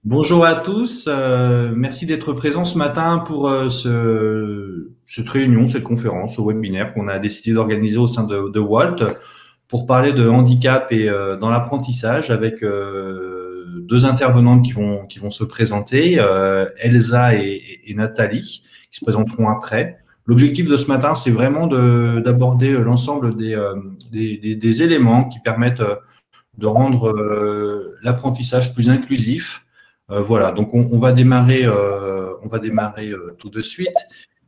Bonjour à tous, merci d'être présents ce matin pour cette réunion, cette conférence, ce webinaire qu'on a décidé d'organiser au sein de Walt pour parler de handicap et dans l'apprentissage avec deux intervenantes qui vont se présenter, Elsa et Nathalie, qui se présenteront après. L'objectif de ce matin, c'est vraiment d'aborder l'ensemble des éléments qui permettent de rendre l'apprentissage plus inclusif. Voilà, donc on va démarrer tout de suite.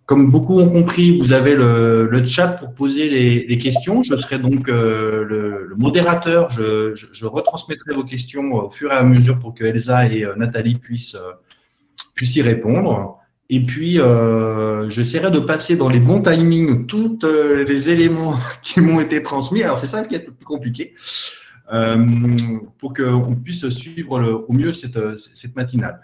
Comme beaucoup ont compris, vous avez le chat pour poser les questions. Je serai donc le modérateur. Je retransmettrai vos questions au fur et à mesure pour que Elsa et Nathalie puissent y répondre. Et puis, j'essaierai de passer dans les bons timings tous les éléments qui m'ont été transmis. Alors, c'est ça qui est le plus compliqué. Pour qu'on puisse suivre au mieux cette matinale.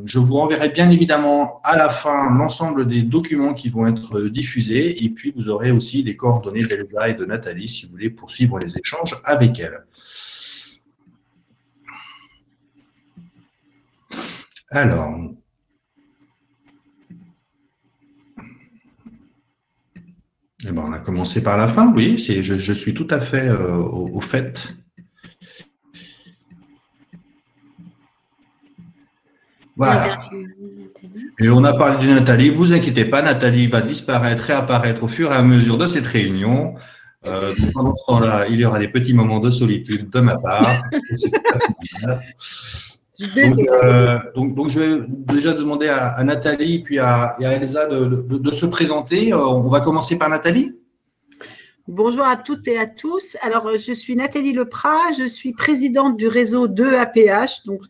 Je vous renverrai bien évidemment à la fin l'ensemble des documents qui vont être diffusés et puis vous aurez aussi les coordonnées d'Elsa et de Nathalie si vous voulez poursuivre les échanges avec elles. Alors, eh ben, on a commencé par la fin, oui, je suis tout à fait au fait. Voilà. Et on a parlé de Nathalie. Vous inquiétez pas, Nathalie va disparaître et apparaître au fur et à mesure de cette réunion. Donc pendant ce temps-là, il y aura des petits moments de solitude de ma part. Donc, je vais déjà demander à Nathalie puis à Elsa de se présenter. On va commencer par Nathalie. Bonjour à toutes et à tous. Alors, je suis Nathalie Leprat, je suis présidente du réseau 2APH. Donc,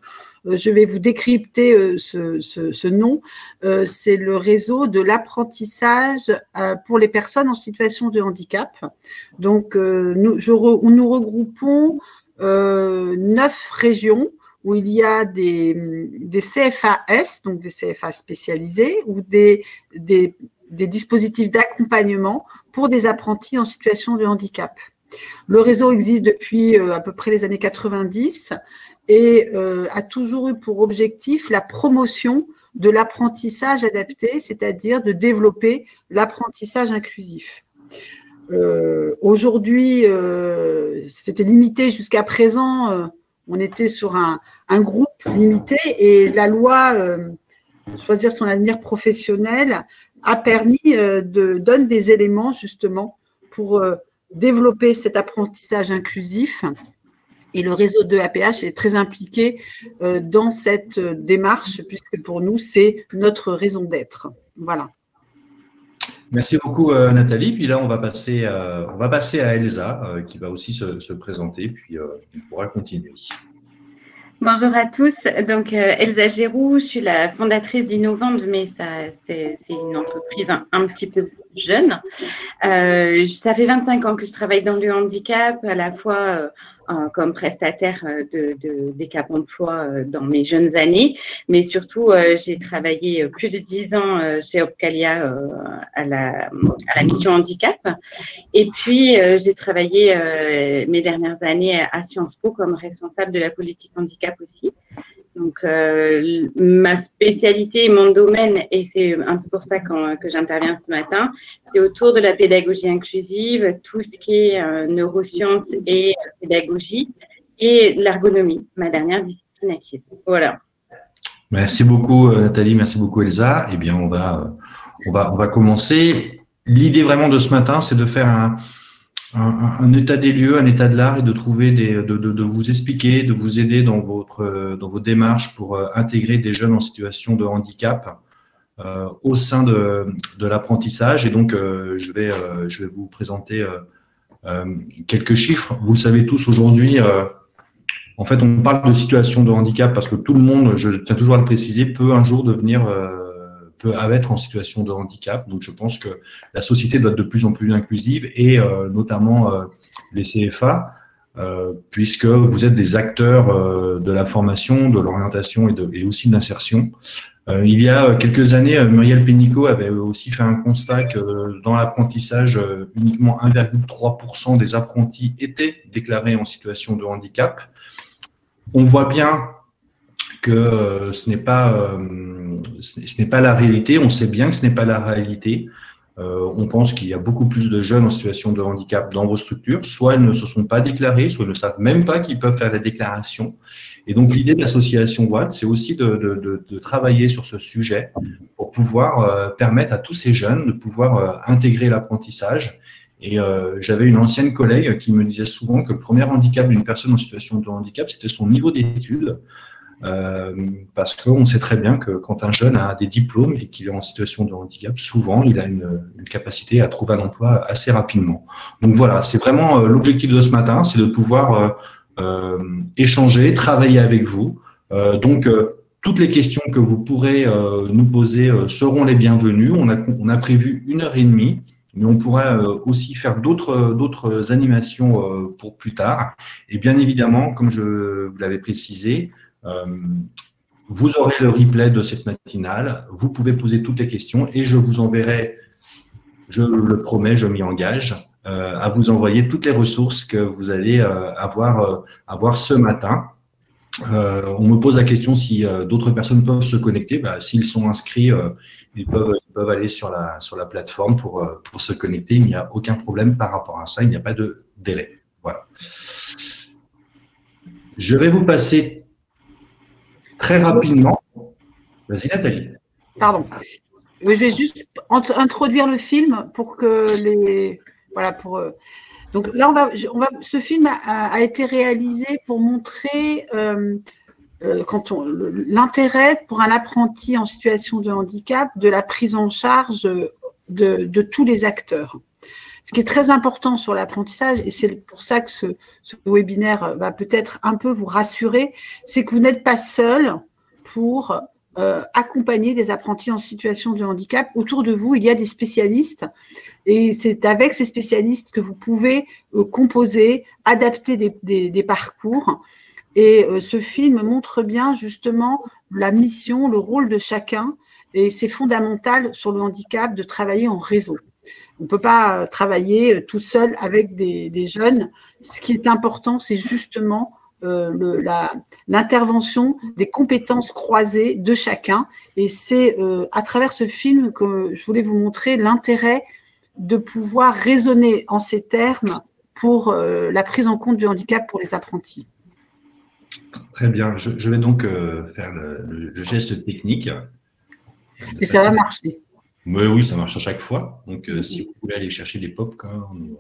je vais vous décrypter ce nom. C'est le réseau de l'apprentissage pour les personnes en situation de handicap. Donc, nous regroupons 9 régions où il y a des CFAS, donc des CFA spécialisés, ou des dispositifs d'accompagnement pour des apprentis en situation de handicap. Le réseau existe depuis à peu près les années 90 et a toujours eu pour objectif la promotion de l'apprentissage adapté, c'est-à-dire de développer l'apprentissage inclusif. Aujourd'hui, c'était limité jusqu'à présent, on était sur un groupe limité et la loi Choisir son avenir professionnel a permis donne des éléments justement pour développer cet apprentissage inclusif. Et le réseau 2APH est très impliqué dans cette démarche, puisque pour nous, c'est notre raison d'être. Voilà. Merci beaucoup, Nathalie. Puis là, on va passer à Elsa, qui va aussi se présenter, puis on pourra continuer. Bonjour à tous, donc Elsa Géroux, je suis la fondatrice d'Innovante, mais c'est une entreprise un petit peu jeune. Ça fait 25 ans que je travaille dans le handicap, à la fois comme prestataire des Cap Emploi dans mes jeunes années, mais surtout j'ai travaillé plus de 10 ans chez Opcalia à la mission handicap, et puis j'ai travaillé mes dernières années à Sciences Po comme responsable de la politique handicap aussi. Donc, ma spécialité, mon domaine, et c'est un peu pour ça que j'interviens ce matin, c'est autour de la pédagogie inclusive, tout ce qui est neurosciences et pédagogie, et l'ergonomie, ma dernière discipline acquise. Voilà. Merci beaucoup, Nathalie. Merci beaucoup, Elsa. Eh bien, on va commencer. L'idée vraiment de ce matin, c'est de faire un état des lieux, un état de l'art et de trouver de vous expliquer, de vous aider dans vos démarches pour intégrer des jeunes en situation de handicap au sein de l'apprentissage. Et donc, je vais vous présenter quelques chiffres. Vous le savez tous aujourd'hui, en fait, on parle de situation de handicap parce que tout le monde, je tiens toujours à le préciser, peut un jour devenir peut être en situation de handicap. Donc, je pense que la société doit être de plus en plus inclusive et notamment les CFA, puisque vous êtes des acteurs de la formation, de l'orientation et aussi de l'insertion. Il y a quelques années, Muriel Pénicaud avait aussi fait un constat que dans l'apprentissage, uniquement 1,3% des apprentis étaient déclarés en situation de handicap. on voit bien que ce n'est pas la réalité. On sait bien que ce n'est pas la réalité. On pense qu'il y a beaucoup plus de jeunes en situation de handicap dans vos structures. Soit ils ne se sont pas déclarés, soit ils ne savent même pas qu'ils peuvent faire la déclaration. Et donc, l'idée de l'association WALT, c'est aussi de travailler sur ce sujet pour pouvoir permettre à tous ces jeunes de pouvoir intégrer l'apprentissage. Et j'avais une ancienne collègue qui me disait souvent que le premier handicap d'une personne en situation de handicap, c'était son niveau d'études. Parce qu'on sait très bien que quand un jeune a des diplômes et qu'il est en situation de handicap, souvent, il a une capacité à trouver un emploi assez rapidement. Donc voilà, c'est vraiment l'objectif de ce matin, c'est de pouvoir échanger, travailler avec vous. Donc, toutes les questions que vous pourrez nous poser seront les bienvenues. On a prévu 1h30, mais on pourrait aussi faire d'autres animations pour plus tard. Et bien évidemment, comme je vous l'avais précisé, vous aurez le replay de cette matinale. Vous pouvez poser toutes les questions et je vous enverrai, je le promets, je m'y engage, à vous envoyer toutes les ressources que vous allez avoir ce matin. On me pose la question si d'autres personnes peuvent se connecter. S'ils sont inscrits, ils peuvent aller sur la plateforme pour se connecter. Il n'y a aucun problème par rapport à ça. Il n'y a pas de délai. Voilà. Je vais vous passer très rapidement. Vas-y, Nathalie. Pardon. Je vais juste introduire le film pour que les… Voilà, donc là, ce film a été réalisé pour montrer l'intérêt pour un apprenti en situation de handicap de la prise en charge de tous les acteurs. Ce qui est très important sur l'apprentissage, et c'est pour ça que ce webinaire va peut-être un peu vous rassurer, c'est que vous n'êtes pas seul pour accompagner des apprentis en situation de handicap. Autour de vous, il y a des spécialistes, et c'est avec ces spécialistes que vous pouvez composer, adapter des parcours. Et ce film montre bien justement la mission, le rôle de chacun, et c'est fondamental sur le handicap de travailler en réseau. On ne peut pas travailler tout seul avec des jeunes. Ce qui est important, c'est justement l'intervention des compétences croisées de chacun. Et c'est à travers ce film que je voulais vous montrer l'intérêt de pouvoir raisonner en ces termes pour la prise en compte du handicap pour les apprentis. Très bien. Je vais donc faire le geste technique. Et ça va marcher. Mais oui, ça marche à chaque fois. Donc, si vous voulez aller chercher des pop-corn.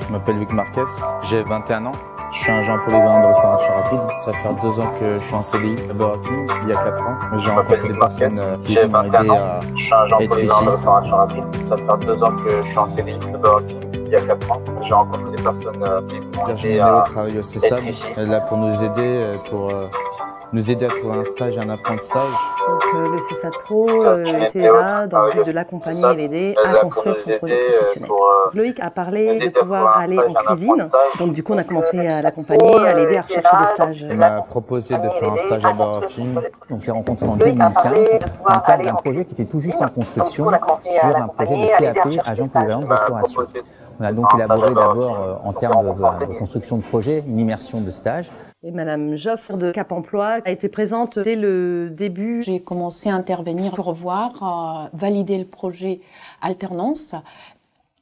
Je m'appelle Luc Marquez, j'ai 21 ans. Je suis agent polyvalent de restauration rapide. Ça fait 2 ans que je suis en CDI à Burger King, il y a 4 ans. J'ai rencontré des personnes qui m'ont aidé à être ici. Ça fait 2 ans que je suis en CDI à Burger King, il y a 4 ans. J'ai rencontré des personnes qui m'ont aidé à travailler au CESAD, là pour nous aider, à trouver un stage et un apprentissage. Donc le CESAD Pro était là dans le but de l'accompagner et l'aider à construire son projet professionnel. Loïc a parlé de pouvoir aller en cuisine, donc du coup on a commencé à l'accompagner, à l'aider à rechercher des stages. Il m'a proposé de faire un stage à Burger King. Donc j'ai rencontré en 2015 dans le cadre d'un projet qui était tout juste en construction sur un projet de CAP, agent polyvalent de restauration. On a donc élaboré d'abord en termes de construction de projet, une immersion de stage. Et Madame Joffre de Cap Emploi a été présente dès le début. J'ai commencé à intervenir pour voir, valider le projet alternance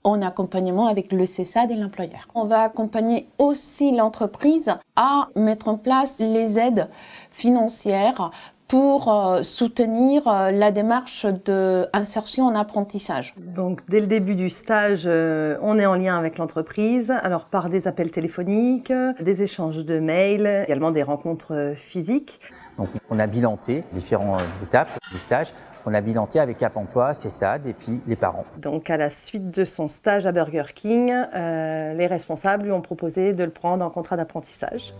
en accompagnement avec le CESAD et l'employeur. On va accompagner aussi l'entreprise à mettre en place les aides financières pour soutenir la démarche d'insertion en apprentissage. Donc, dès le début du stage, on est en lien avec l'entreprise, alors par des appels téléphoniques, des échanges de mails, également des rencontres physiques. Donc, on a bilanté différentes étapes du stage. On a bilanté avec Cap Emploi, CESAD et puis les parents. Donc, à la suite de son stage à Burger King, les responsables lui ont proposé de le prendre en contrat d'apprentissage.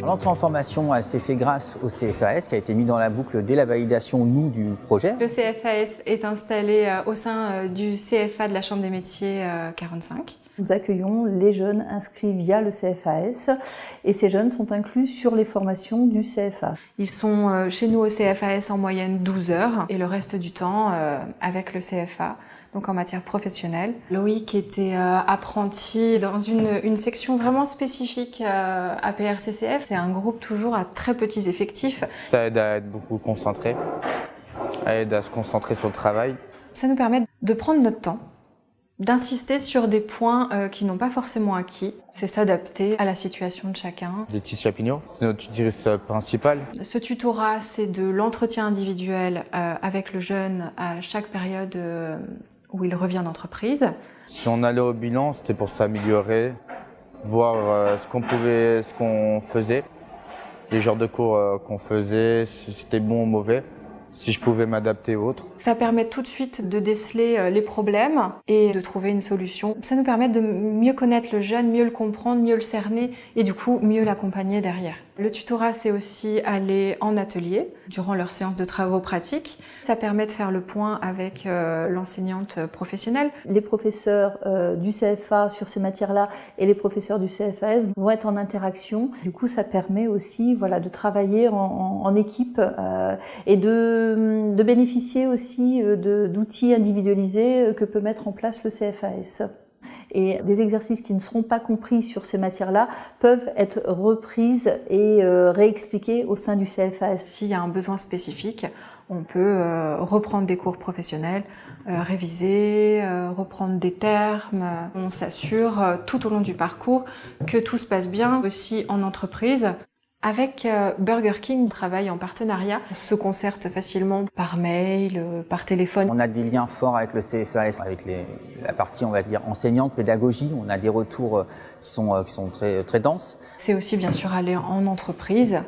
L'entrée en formation, elle s'est fait grâce au CFAS qui a été mis dans la boucle dès la validation, nous, du projet. Le CFAS est installé au sein du CFA de la Chambre des métiers 45. Nous accueillons les jeunes inscrits via le CFAS et ces jeunes sont inclus sur les formations du CFA. Ils sont chez nous au CFAS en moyenne 12 heures et le reste du temps avec le CFA. Donc en matière professionnelle. Loïc était apprenti dans une section vraiment spécifique à PRCCF. C'est un groupe toujours à très petits effectifs. Ça aide à être beaucoup concentré, ça aide à se concentrer sur le travail. Ça nous permet de prendre notre temps, d'insister sur des points qui n'ont pas forcément acquis. C'est s'adapter à la situation de chacun. Laetitia Pignot, c'est notre tutrice principale. Ce tutorat, c'est de l'entretien individuel avec le jeune à chaque période où il revient d'entreprise. Si on allait au bilan, c'était pour s'améliorer, voir ce qu'on faisait, les genres de cours qu'on faisait, si c'était bon ou mauvais, si je pouvais m'adapter ou autre. Ça permet tout de suite de déceler les problèmes et de trouver une solution. Ça nous permet de mieux connaître le jeune, mieux le comprendre, mieux le cerner et du coup mieux l'accompagner derrière. Le tutorat, c'est aussi aller en atelier durant leur séance de travaux pratiques. Ça permet de faire le point avec l'enseignante professionnelle. Les professeurs du CFA sur ces matières-là et les professeurs du CFAS vont être en interaction. Du coup, ça permet aussi de travailler en équipe et de bénéficier aussi d'outils individualisés que peut mettre en place le CFAS. Et des exercices qui ne seront pas compris sur ces matières-là peuvent être reprises et réexpliquées au sein du CFAS. S'il y a un besoin spécifique, on peut reprendre des cours professionnels, réviser, reprendre des termes. On s'assure tout au long du parcours que tout se passe bien aussi en entreprise. Avec Burger King, on travaille en partenariat. On se concerte facilement par mail, par téléphone. On a des liens forts avec le CFAS, avec la partie, on va dire, enseignante, pédagogie. On a des retours qui sont très, très denses. C'est aussi, bien sûr, aller en entreprise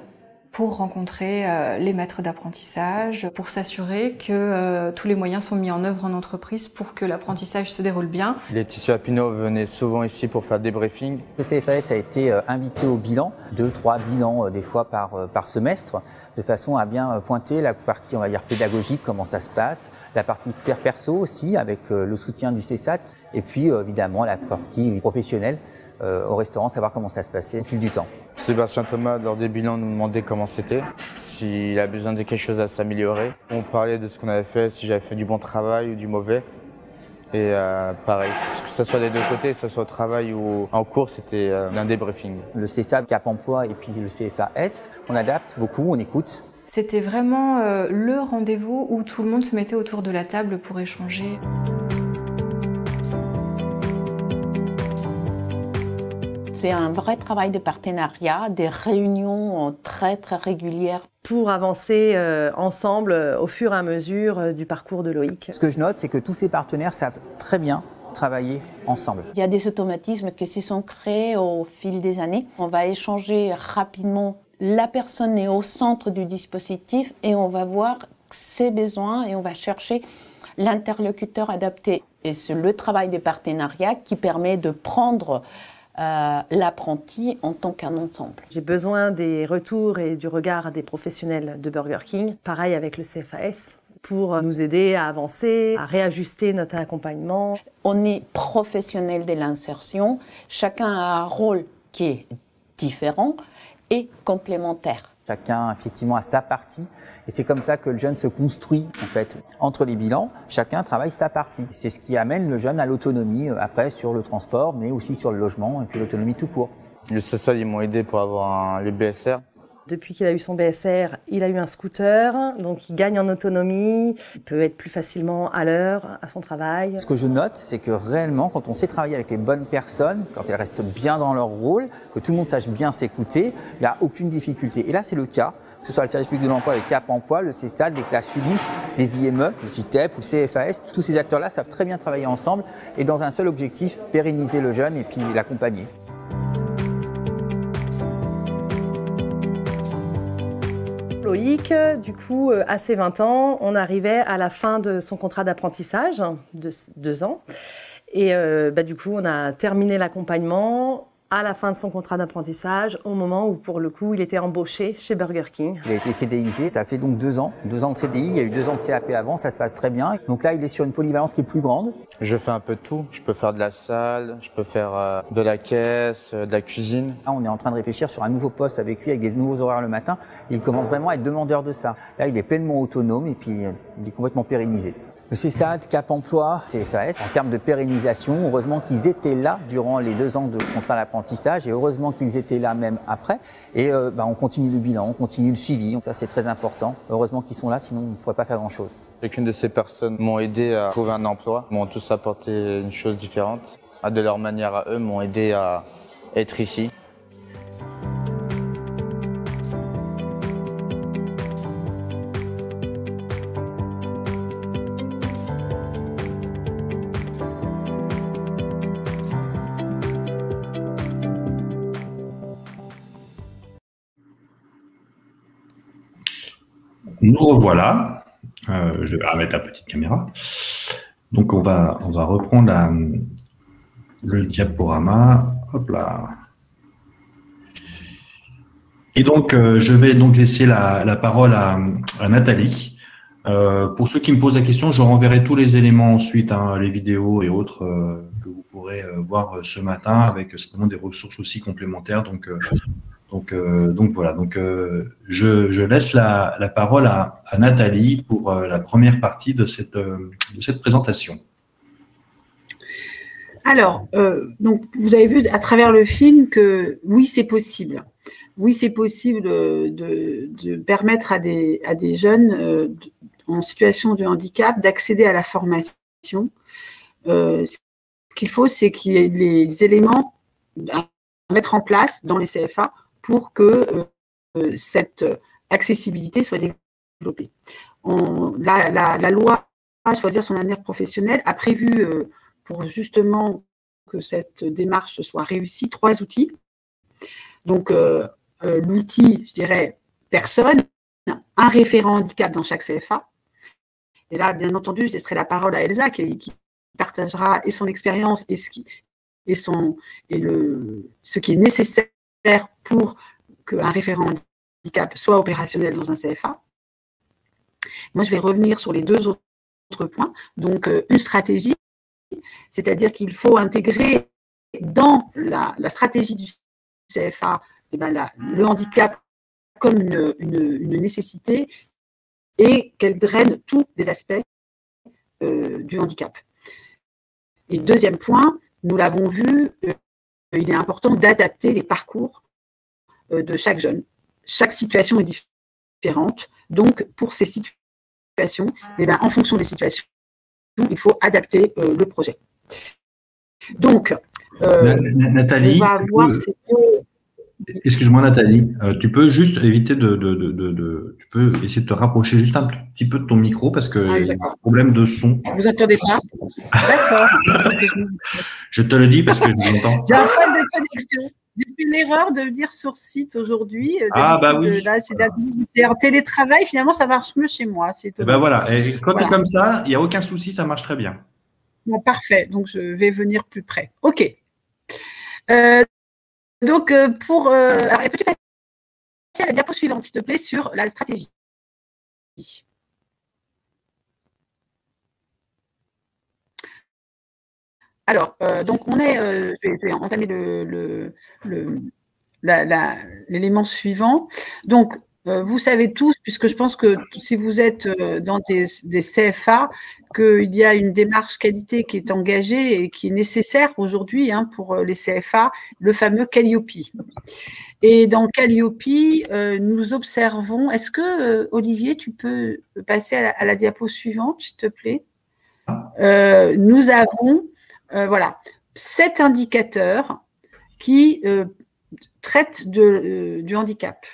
pour rencontrer les maîtres d'apprentissage, pour s'assurer que tous les moyens sont mis en œuvre en entreprise pour que l'apprentissage se déroule bien. Laetitia Pignot venait souvent ici pour faire des briefings. Le CFAS a été invité au bilan, 2-3 bilans des fois par semestre, de façon à bien pointer la partie, on va dire, pédagogique, comment ça se passe, la partie sphère perso aussi, avec le soutien du CESAT, et puis évidemment la partie professionnelle au restaurant, savoir comment ça se passait au fil du temps. Sébastien Thomas, lors des bilans, nous demandait comment c'était, s'il a besoin de quelque chose à s'améliorer. On parlait de ce qu'on avait fait, si j'avais fait du bon travail ou du mauvais. Et pareil, que ce soit des deux côtés, que ce soit au travail ou en cours, c'était un débriefing. Le CESAT, Cap Emploi et puis le CFAS, on adapte beaucoup, on écoute. C'était vraiment le rendez-vous où tout le monde se mettait autour de la table pour échanger. C'est un vrai travail de partenariat, des réunions très très régulières. Pour avancer ensemble au fur et à mesure du parcours de Loïc. Ce que je note, c'est que tous ces partenaires savent très bien travailler ensemble. Il y a des automatismes qui se sont créés au fil des années. On va échanger rapidement. La personne est au centre du dispositif et on va voir ses besoins et on va chercher l'interlocuteur adapté. Et c'est le travail de partenariat qui permet de prendre l'apprenti en tant qu'un ensemble. J'ai besoin des retours et du regard des professionnels de Burger King, pareil avec le CFAS, pour nous aider à avancer, à réajuster notre accompagnement. On est professionnel de l'insertion, chacun a un rôle qui est différent et complémentaire. Chacun, effectivement, a sa partie. Et c'est comme ça que le jeune se construit, en fait. Entre les bilans, chacun travaille sa partie. C'est ce qui amène le jeune à l'autonomie, après, sur le transport, mais aussi sur le logement, et puis l'autonomie tout court. Le CESAD, ils m'ont aidé pour avoir les BSR. Depuis qu'il a eu son BSR, il a eu un scooter, donc il gagne en autonomie, il peut être plus facilement à l'heure à son travail. Ce que je note, c'est que réellement, quand on sait travailler avec les bonnes personnes, quand elles restent bien dans leur rôle, que tout le monde sache bien s'écouter, il n'y a aucune difficulté. Et là, c'est le cas, que ce soit le service public de l'emploi avec Cap Emploi, le CESAD, les classes Ulysse, les IME, le CITEP ou le CFAS, tous ces acteurs-là savent très bien travailler ensemble et dans un seul objectif, pérenniser le jeune et puis l'accompagner. Loïc, du coup, à ses 20 ans, on arrivait à la fin de son contrat d'apprentissage de 2 ans. Et du coup, on a terminé l'accompagnement. à la fin de son contrat d'apprentissage, au moment où, pour le coup, il était embauché chez Burger King. Il a été CDIsé, ça fait donc 2 ans. 2 ans de CDI, il y a eu 2 ans de CAP avant, ça se passe très bien. Donc là, il est sur une polyvalence qui est plus grande. Je fais un peu de tout. Je peux faire de la salle, je peux faire de la caisse, de la cuisine. Là, on est en train de réfléchir sur un nouveau poste avec lui, avec des nouveaux horaires le matin. Il commence vraiment à être demandeur de ça. Là, il est pleinement autonome et puis il est complètement pérennisé. Le CESAD, Cap Emploi, CFAS, en termes de pérennisation, heureusement qu'ils étaient là durant les 2 ans de contrat d'apprentissage et heureusement qu'ils étaient là même après. Et on continue le bilan, on continue le suivi, ça c'est très important. Heureusement qu'ils sont là, sinon on ne pourrait pas faire grand-chose. Chacune de ces personnes m'ont aidé à trouver un emploi, m'ont tous apporté une chose différente. De leur manière à eux, m'ont aidé à être ici. Nous revoilà. Je vais remettre la petite caméra. Donc, on va reprendre le diaporama. Hop là. Et donc, je vais donc laisser la parole à Nathalie. Pour ceux qui me posent la question, je renverrai tous les éléments ensuite, les vidéos et autres que vous pourrez voir ce matin avec certainement des ressources aussi complémentaires. Donc voilà. Donc je laisse la parole à Nathalie pour la première partie de cette présentation. Alors, donc vous avez vu à travers le film que oui, c'est possible. Oui, c'est possible de permettre à des jeunes en situation de handicap d'accéder à la formation. Ce qu'il faut, c'est qu'il y ait les éléments à mettre en place dans les CFA pour que cette accessibilité soit développée. La loi Choisir son avenir professionnel a prévu, pour justement que cette démarche soit réussie, 3 outils. Donc, l'outil, je dirais, personne, un référent handicap dans chaque CFA. Et là, bien entendu, je laisserai la parole à Elsa qui partagera et son expérience et ce qui est nécessaire pour qu'un référent handicap soit opérationnel dans un CFA. Moi, je vais revenir sur les 2 autres points. Donc, une stratégie, c'est-à-dire qu'il faut intégrer dans la stratégie du CFA le handicap comme une nécessité et qu'elle draine tous les aspects du handicap. Et deuxième point, nous l'avons vu, il est important d'adapter les parcours de chaque jeune. Chaque situation est différente. Donc, pour ces situations, en fonction des situations, il faut adapter le projet. Donc, Nathalie, on va voir ces 2... Excuse-moi Nathalie, tu peux juste éviter tu peux essayer de te rapprocher juste un petit peu de ton micro parce qu'il y a un problème de son. Vous n'entendez pas? D'accord. Je te le dis parce que je m'entends. J'ai un problème de connexion. J'ai fait une erreur de le dire sur site aujourd'hui. Oui. Là, c'est en télétravail. Finalement, ça marche mieux chez moi. Voilà. Et quand tu es comme ça, il n'y a aucun souci, ça marche très bien. Bon, parfait. Donc, je vais venir plus près. OK. Donc, peux-tu passer à la diapo suivante, s'il te plaît, sur la stratégie. Alors, donc je vais entamer l'élément suivant. Donc, vous savez tous, puisque je pense que si vous êtes dans des CFA, qu'il y a une démarche qualité qui est engagée et qui est nécessaire aujourd'hui pour les CFA, le fameux Calliope. Et dans Calliope, nous observons, est-ce que, Olivier, tu peux passer à la diapo suivante, s'il te plaît? Nous avons 7 indicateurs qui traitent du handicap.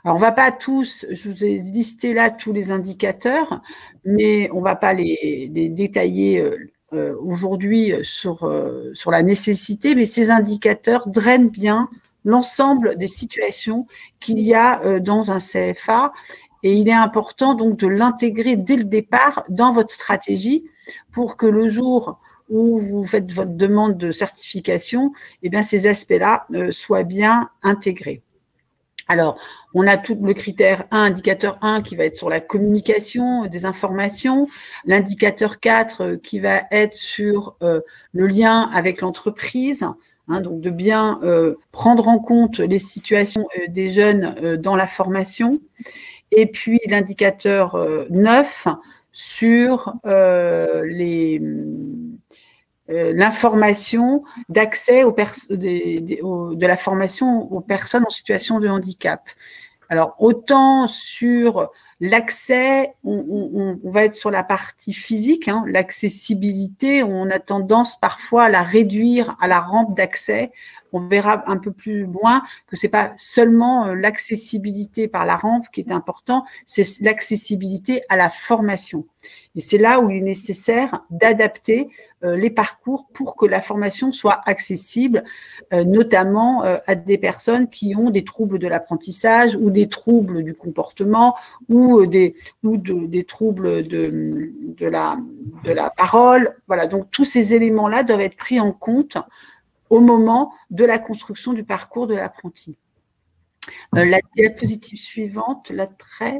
Alors, on ne va pas tous, je vous ai listé là tous les indicateurs, mais on ne va pas les détailler aujourd'hui sur la nécessité, mais ces indicateurs drainent bien l'ensemble des situations qu'il y a dans un CFA et il est important donc de l'intégrer dès le départ dans votre stratégie pour que le jour où vous faites votre demande de certification, eh bien, ces aspects-là soient bien intégrés. Alors, on a tout le critère 1, indicateur 1 qui va être sur la communication des informations, l'indicateur 4 qui va être sur le lien avec l'entreprise, hein, donc de bien prendre en compte les situations des jeunes dans la formation, et puis l'indicateur 9 sur l'information d'accès de la formation aux personnes en situation de handicap. Alors, autant sur l'accès, on va être sur la partie physique, hein, l'accessibilité, on a tendance parfois à la réduire à la rampe d'accès. On verra un peu plus loin que ce n'est pas seulement l'accessibilité par la rampe qui est important, c'est l'accessibilité à la formation. Et c'est là où il est nécessaire d'adapter les parcours pour que la formation soit accessible, notamment à des personnes qui ont des troubles de l'apprentissage ou des troubles du comportement ou des troubles de la parole. Voilà, donc tous ces éléments-là doivent être pris en compte au moment de la construction du parcours de l'apprenti. La diapositive suivante, la 13.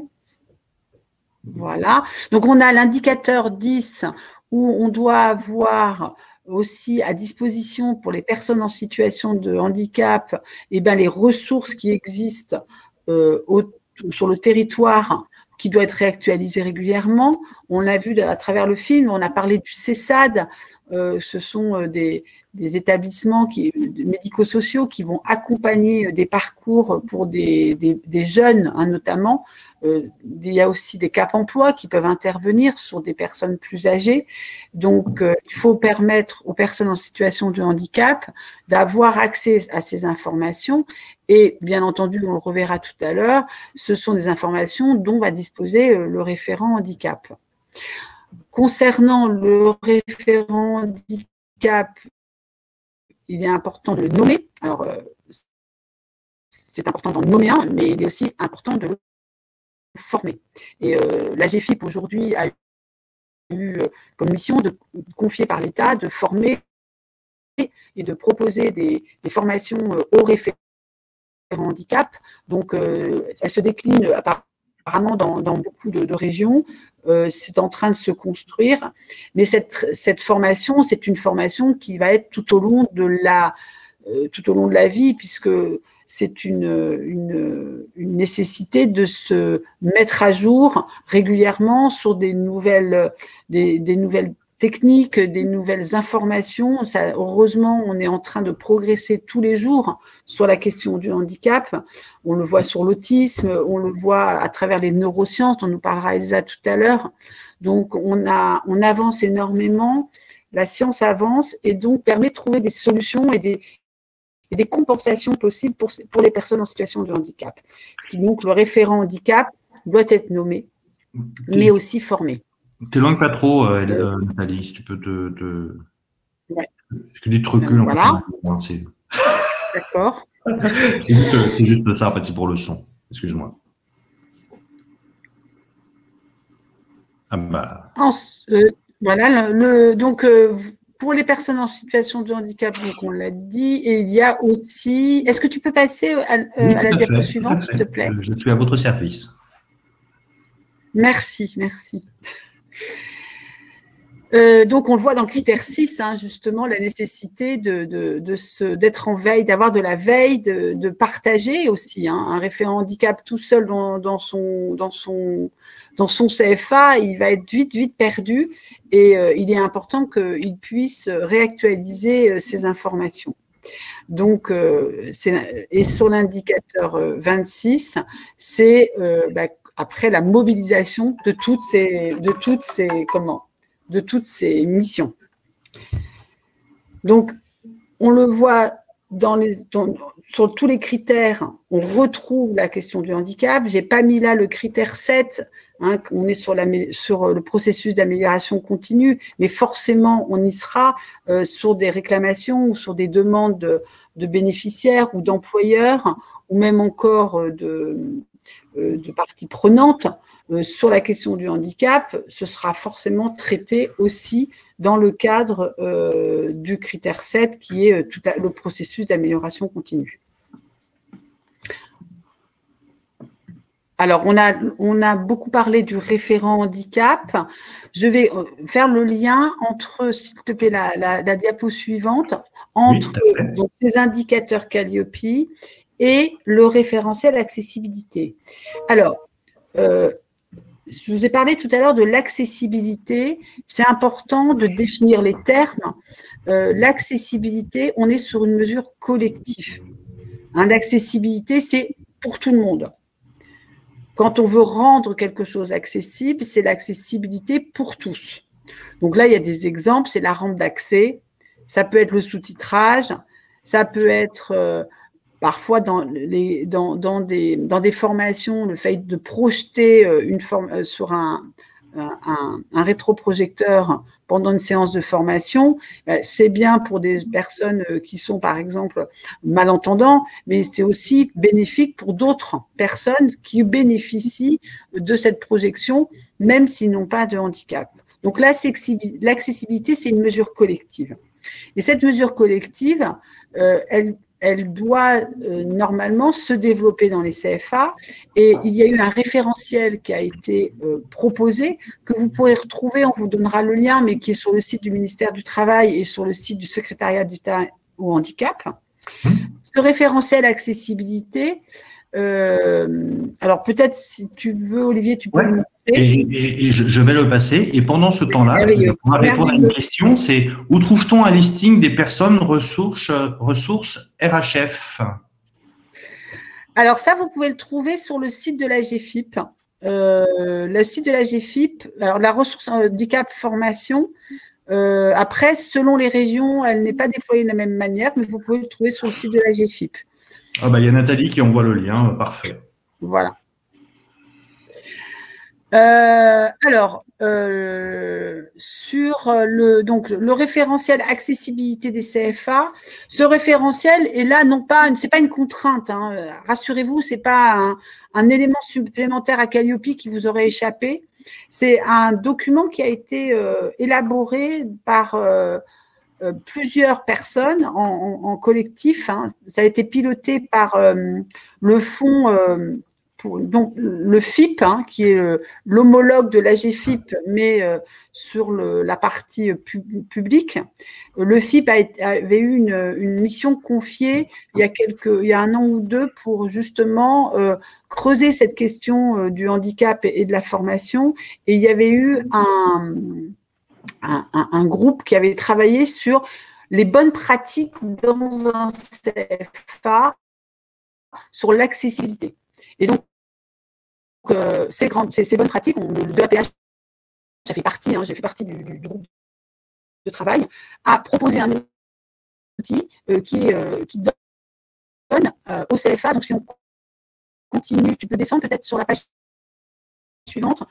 Voilà. Donc, on a l'indicateur 10 où on doit avoir aussi à disposition pour les personnes en situation de handicap les ressources qui existent sur le territoire qui doit être réactualisé régulièrement. On l'a vu à travers le film, on a parlé du CESAD. Ce sont des établissements médico-sociaux qui vont accompagner des parcours pour des jeunes, hein, notamment. Il y a aussi des Cap Emploi qui peuvent intervenir sur des personnes plus âgées. Donc, il faut permettre aux personnes en situation de handicap d'avoir accès à ces informations. Et bien entendu, on le reverra tout à l'heure, ce sont des informations dont va disposer le référent handicap. Concernant le référent handicap, il est important de le nommer. Alors, c'est important d'en nommer un, mais il est aussi important de le former. Et la GFIP aujourd'hui a eu comme mission de confier par l'État de former et de proposer des formations aux référents handicap. Donc, elle se décline apparemment dans beaucoup de régions. C'est en train de se construire. Mais cette formation, c'est une formation qui va être tout au long de la vie, puisque c'est une nécessité de se mettre à jour régulièrement sur des nouvelles techniques, des nouvelles informations. Heureusement, on est en train de progresser tous les jours sur la question du handicap. On le voit sur l'autisme, on le voit à travers les neurosciences, dont nous parlera Elsa tout à l'heure. Donc, on avance énormément, la science avance et donc permet de trouver des solutions et des compensations possibles pour les personnes en situation de handicap. Donc, le référent handicap doit être nommé, mais aussi formé. T'éloigne pas trop, Nathalie, si tu peux Ouais. Est-ce que tu te recules voilà. Moi, D'accord. C'est juste ça, en fait, c'est pour le son. Excuse-moi. Ah bah. Voilà, donc pour les personnes en situation de handicap, donc on l'a dit, et il y a aussi… Est-ce que tu peux passer à la diapo suivante, s'il te plaît? Je suis à votre service. Merci, merci. Donc, on le voit dans le critère 6, hein, justement, la nécessité d'être en veille, d'avoir de la veille, de partager aussi. Hein, un référent handicap tout seul dans son CFA, il va être vite perdu et il est important qu'il puisse réactualiser ces informations. Donc, et sur l'indicateur 26, c'est après la mobilisation de toutes ces missions. Donc, on le voit sur tous les critères, on retrouve la question du handicap. Je n'ai pas mis là le critère 7, hein, on est sur le processus d'amélioration continue, mais forcément, on y sera sur des réclamations ou sur des demandes de bénéficiaires ou d'employeurs, ou même encore de parties prenantes. sur la question du handicap, ce sera forcément traité aussi dans le cadre du critère 7, qui est tout le processus d'amélioration continue. Alors, on a beaucoup parlé du référent handicap. Je vais faire le lien entre, s'il te plaît, la diapo suivante, entre donc, ces indicateurs Calliope et le référentiel accessibilité. Alors, je vous ai parlé tout à l'heure de l'accessibilité. C'est important de définir les termes. L'accessibilité, on est sur une mesure collective. L'accessibilité, c'est pour tout le monde. Quand on veut rendre quelque chose accessible, c'est l'accessibilité pour tous. Donc là, il y a des exemples, c'est la rampe d'accès, ça peut être le sous-titrage, ça peut être parfois dans des formations, le fait de projeter sur un rétroprojecteur pendant une séance de formation, c'est bien pour des personnes qui sont, par exemple, malentendants, mais c'est aussi bénéfique pour d'autres personnes qui bénéficient de cette projection, même s'ils n'ont pas de handicap. Donc, l'accessibilité, c'est une mesure collective. Et cette mesure collective, elle doit normalement se développer dans les CFA, et il y a eu un référentiel qui a été proposé, que vous pourrez retrouver, on vous donnera le lien, mais qui est sur le site du ministère du Travail et sur le site du secrétariat d'État au handicap. Ce référentiel accessibilité, alors peut-être si tu veux, Olivier, tu peux me et je vais le passer. Et pendant ce temps-là, on va répondre à une question, c'est où trouve-t-on un listing des personnes ressources RHF? Alors ça, vous pouvez le trouver sur le site de la GFIP. Le site de la GFIP, alors la ressource handicap formation, après, selon les régions, elle n'est pas déployée de la même manière, mais vous pouvez le trouver sur le site de la GFIP. Ah bah, il y a Nathalie qui envoie le lien, parfait. Voilà. Alors, sur le référentiel accessibilité des CFA, ce référentiel est là, non pas, c'est pas une contrainte, hein, rassurez-vous, c'est pas un élément supplémentaire à Calliope qui vous aurait échappé. C'est un document qui a été élaboré par plusieurs personnes en collectif, hein. Ça a été piloté par le fonds donc le FIP, hein, qui est l'homologue de l'AGFIP, mais sur la partie publique. Le FIP avait eu une mission confiée il y a un an ou deux pour justement creuser cette question du handicap et de la formation. Et il y avait eu un groupe qui avait travaillé sur les bonnes pratiques dans un CFA sur l'accessibilité. Et donc, ces bonnes pratiques, de l'APH, j'ai fait partie du groupe de travail, a proposé un outil qui donne au CFA, donc si on continue, tu peux descendre peut-être sur la page suivante,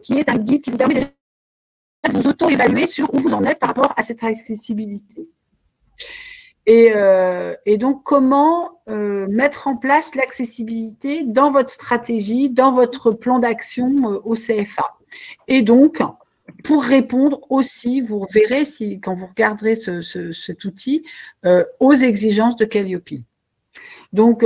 qui est un guide qui vous permet de vous auto-évaluer sur où vous en êtes par rapport à cette accessibilité. Et donc, comment mettre en place l'accessibilité dans votre stratégie, dans votre plan d'action au CFA. Et donc, pour répondre aussi, vous verrez, quand vous regarderez cet outil, aux exigences de Calliope. Donc,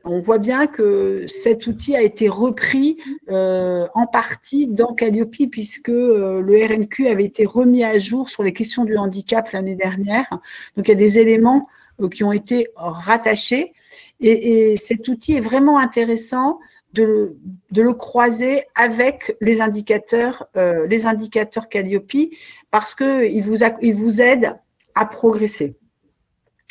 on voit bien que cet outil a été repris en partie dans Calliope, puisque le RNQ avait été remis à jour sur les questions du handicap l'année dernière. Donc, il y a des éléments qui ont été rattachés. Et cet outil est vraiment intéressant de le croiser avec les indicateurs Calliope, parce qu'il vous aide à progresser.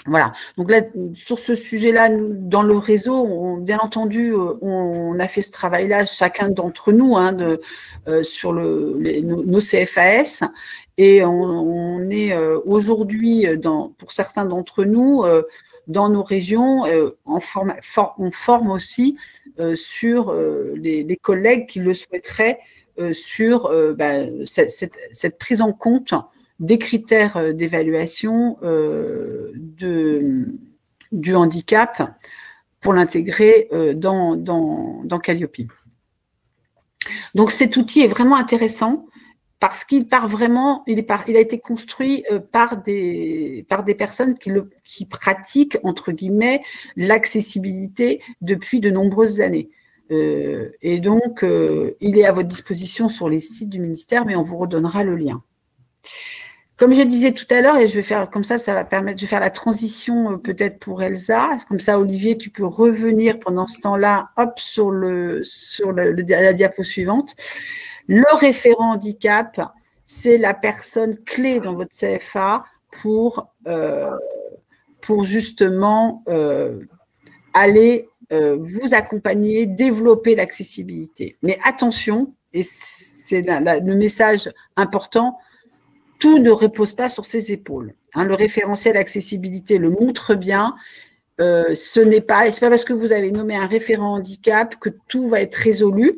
Voilà, donc là, sur ce sujet-là, dans le réseau, bien entendu, on a fait ce travail-là, chacun d'entre nous, hein, sur nos CFAS, et on est aujourd'hui, pour certains d'entre nous, dans nos régions, on forme aussi sur les collègues qui le souhaiteraient sur cette prise en compte des critères d'évaluation du handicap pour l'intégrer dans Calliope. Donc cet outil est vraiment intéressant parce qu'il part vraiment, il a été construit par des personnes qui pratiquent, entre guillemets, l'accessibilité depuis de nombreuses années. Et donc, il est à votre disposition sur les sites du ministère, mais on vous redonnera le lien. Comme je disais tout à l'heure, et je vais faire comme ça va permettre, je vais faire la transition peut-être pour Elsa. Comme ça, Olivier, tu peux revenir pendant ce temps-là, hop, sur la diapo suivante. Le référent handicap, c'est la personne clé dans votre CFA pour justement aller vous accompagner, développer l'accessibilité. Mais attention, et c'est le message important, tout ne repose pas sur ses épaules. Hein, le référentiel accessibilité le montre bien. Ce n'est pas parce que vous avez nommé un référent handicap que tout va être résolu.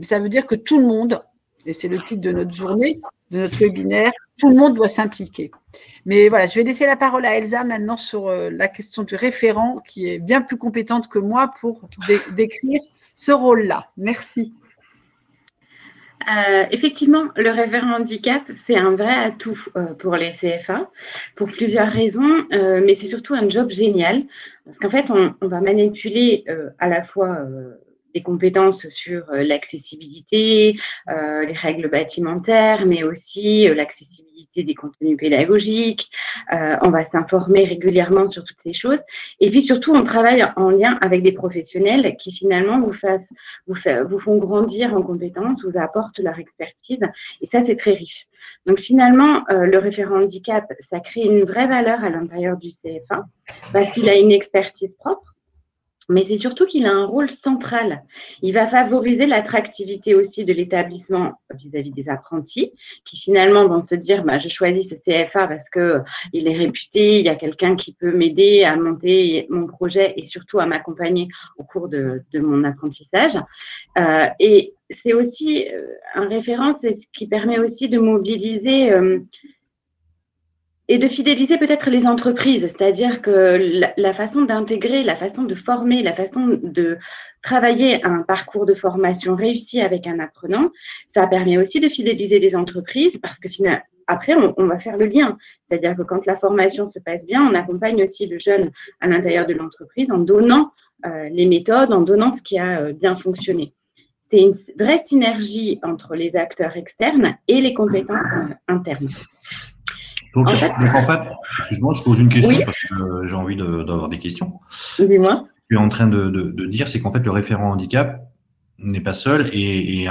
Ça veut dire que tout le monde, et c'est le titre de notre journée, de notre webinaire, tout le monde doit s'impliquer. Mais voilà, je vais laisser la parole à Elsa maintenant sur la question du référent qui est bien plus compétente que moi pour décrire ce rôle-là. Merci. Effectivement, le référent handicap, c'est un vrai atout pour les CFA, pour plusieurs raisons, mais c'est surtout un job génial, parce qu'en fait, on va manipuler à la fois des compétences sur l'accessibilité, les règles bâtimentaires, mais aussi l'accessibilité des contenus pédagogiques. On va s'informer régulièrement sur toutes ces choses. Et puis surtout, on travaille en lien avec des professionnels qui finalement vous font grandir en compétences, vous apportent leur expertise. Et ça, c'est très riche. Donc finalement, le référent handicap, ça crée une vraie valeur à l'intérieur du CFA parce qu'il a une expertise propre. Mais c'est surtout qu'il a un rôle central. Il va favoriser l'attractivité aussi de l'établissement vis-à-vis des apprentis qui finalement vont se dire je choisis ce CFA parce qu'il est réputé, il y a quelqu'un qui peut m'aider à monter mon projet et surtout à m'accompagner au cours de mon apprentissage. Et c'est aussi un référent, c'est ce qui permet aussi de mobiliser et de fidéliser peut-être les entreprises, c'est-à-dire que la façon d'intégrer, la façon de former, la façon de travailler un parcours de formation réussi avec un apprenant, ça permet aussi de fidéliser les entreprises parce que finalement, après, on va faire le lien. C'est-à-dire que quand la formation se passe bien, on accompagne aussi le jeune à l'intérieur de l'entreprise en donnant les méthodes, en donnant ce qui a bien fonctionné. C'est une vraie synergie entre les acteurs externes et les compétences internes. Donc, en fait, excuse-moi, je pose une question oui. Parce que j'ai envie d'avoir des questions. Dis-moi. Ce que tu es en train de dire, c'est qu'en fait, le référent handicap n'est pas seul et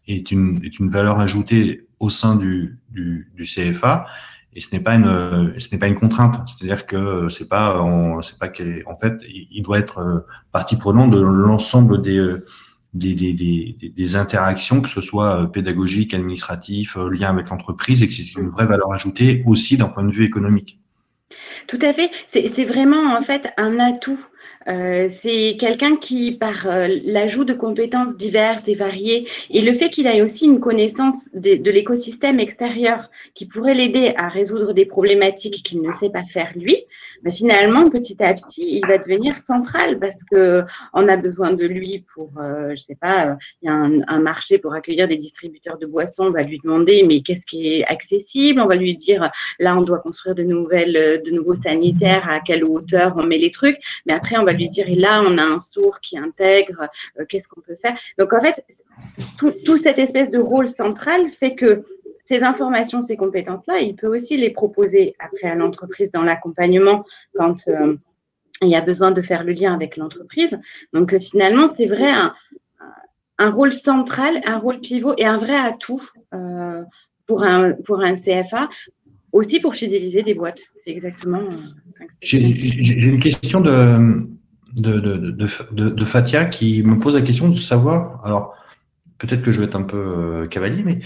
est une valeur ajoutée au sein du CFA et ce n'est pas une contrainte. C'est-à-dire que c'est pas en fait, il doit être partie prenante de l'ensemble des interactions, que ce soit pédagogique, administratif, lien avec l'entreprise, et que c'est une vraie valeur ajoutée aussi d'un point de vue économique. Tout à fait. C'est vraiment en fait un atout. C'est quelqu'un qui, par l'ajout de compétences diverses et variées, et le fait qu'il ait aussi une connaissance de l'écosystème extérieur qui pourrait l'aider à résoudre des problématiques qu'il ne sait pas faire lui, finalement, petit à petit, il va devenir central parce qu'on a besoin de lui pour, je sais pas, il y a un marché pour accueillir des distributeurs de boissons, on va lui demander mais qu'est-ce qui est accessible, on va lui dire là on doit construire de nouveaux sanitaires, à quelle hauteur on met les trucs, mais après on va lui dire et là on a un sourd qui intègre, qu'est-ce qu'on peut faire. Donc en fait, tout cette espèce de rôle central fait que ces informations, ces compétences-là, il peut aussi les proposer après à l'entreprise dans l'accompagnement quand il y a besoin de faire le lien avec l'entreprise. Donc finalement, c'est vrai un rôle central, un rôle pivot et un vrai atout pour un CFA, aussi pour fidéliser des boîtes. C'est exactement ça. J'ai une question de Fatia qui me pose la question de savoir, alors peut-être que je vais être un peu cavalier, mais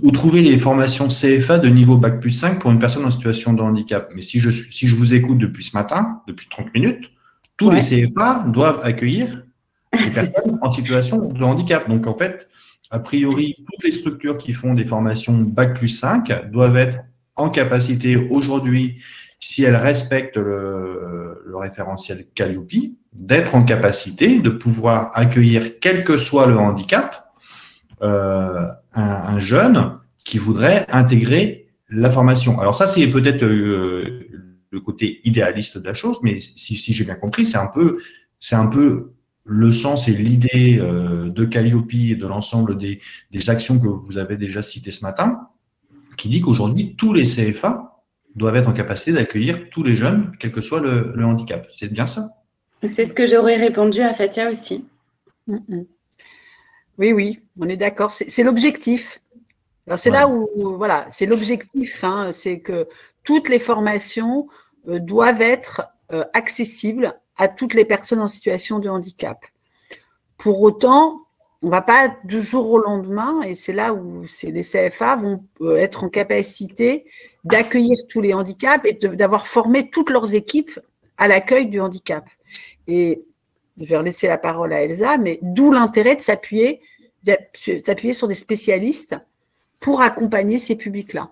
où trouver les formations CFA de niveau Bac+5 pour une personne en situation de handicap. Mais si je vous écoute depuis ce matin, depuis 30 minutes, tous les CFA doivent accueillir les personnes en situation de handicap. Donc, en fait, a priori, toutes les structures qui font des formations Bac+5 doivent être en capacité aujourd'hui, si elles respectent le référentiel Calliope, d'être en capacité de pouvoir accueillir, quel que soit le handicap, un jeune qui voudrait intégrer la formation. Alors ça, c'est peut-être le côté idéaliste de la chose, mais si j'ai bien compris, c'est un peu le sens et l'idée de Calliope et de l'ensemble des actions que vous avez déjà citées ce matin, qui dit qu'aujourd'hui, tous les CFA doivent être en capacité d'accueillir tous les jeunes, quel que soit le handicap. C'est bien ça? C'est ce que j'aurais répondu à Fatia aussi. Oui, oui, on est d'accord. C'est l'objectif. Alors, c'est là où, voilà, c'est l'objectif, hein, c'est que toutes les formations doivent être accessibles à toutes les personnes en situation de handicap. Pour autant, on ne va pas du jour au lendemain, et c'est là où les CFA vont être en capacité d'accueillir tous les handicaps et d'avoir formé toutes leurs équipes à l'accueil du handicap. Et je vais laisser la parole à Elsa, mais d'où l'intérêt de s'appuyer sur des spécialistes pour accompagner ces publics-là.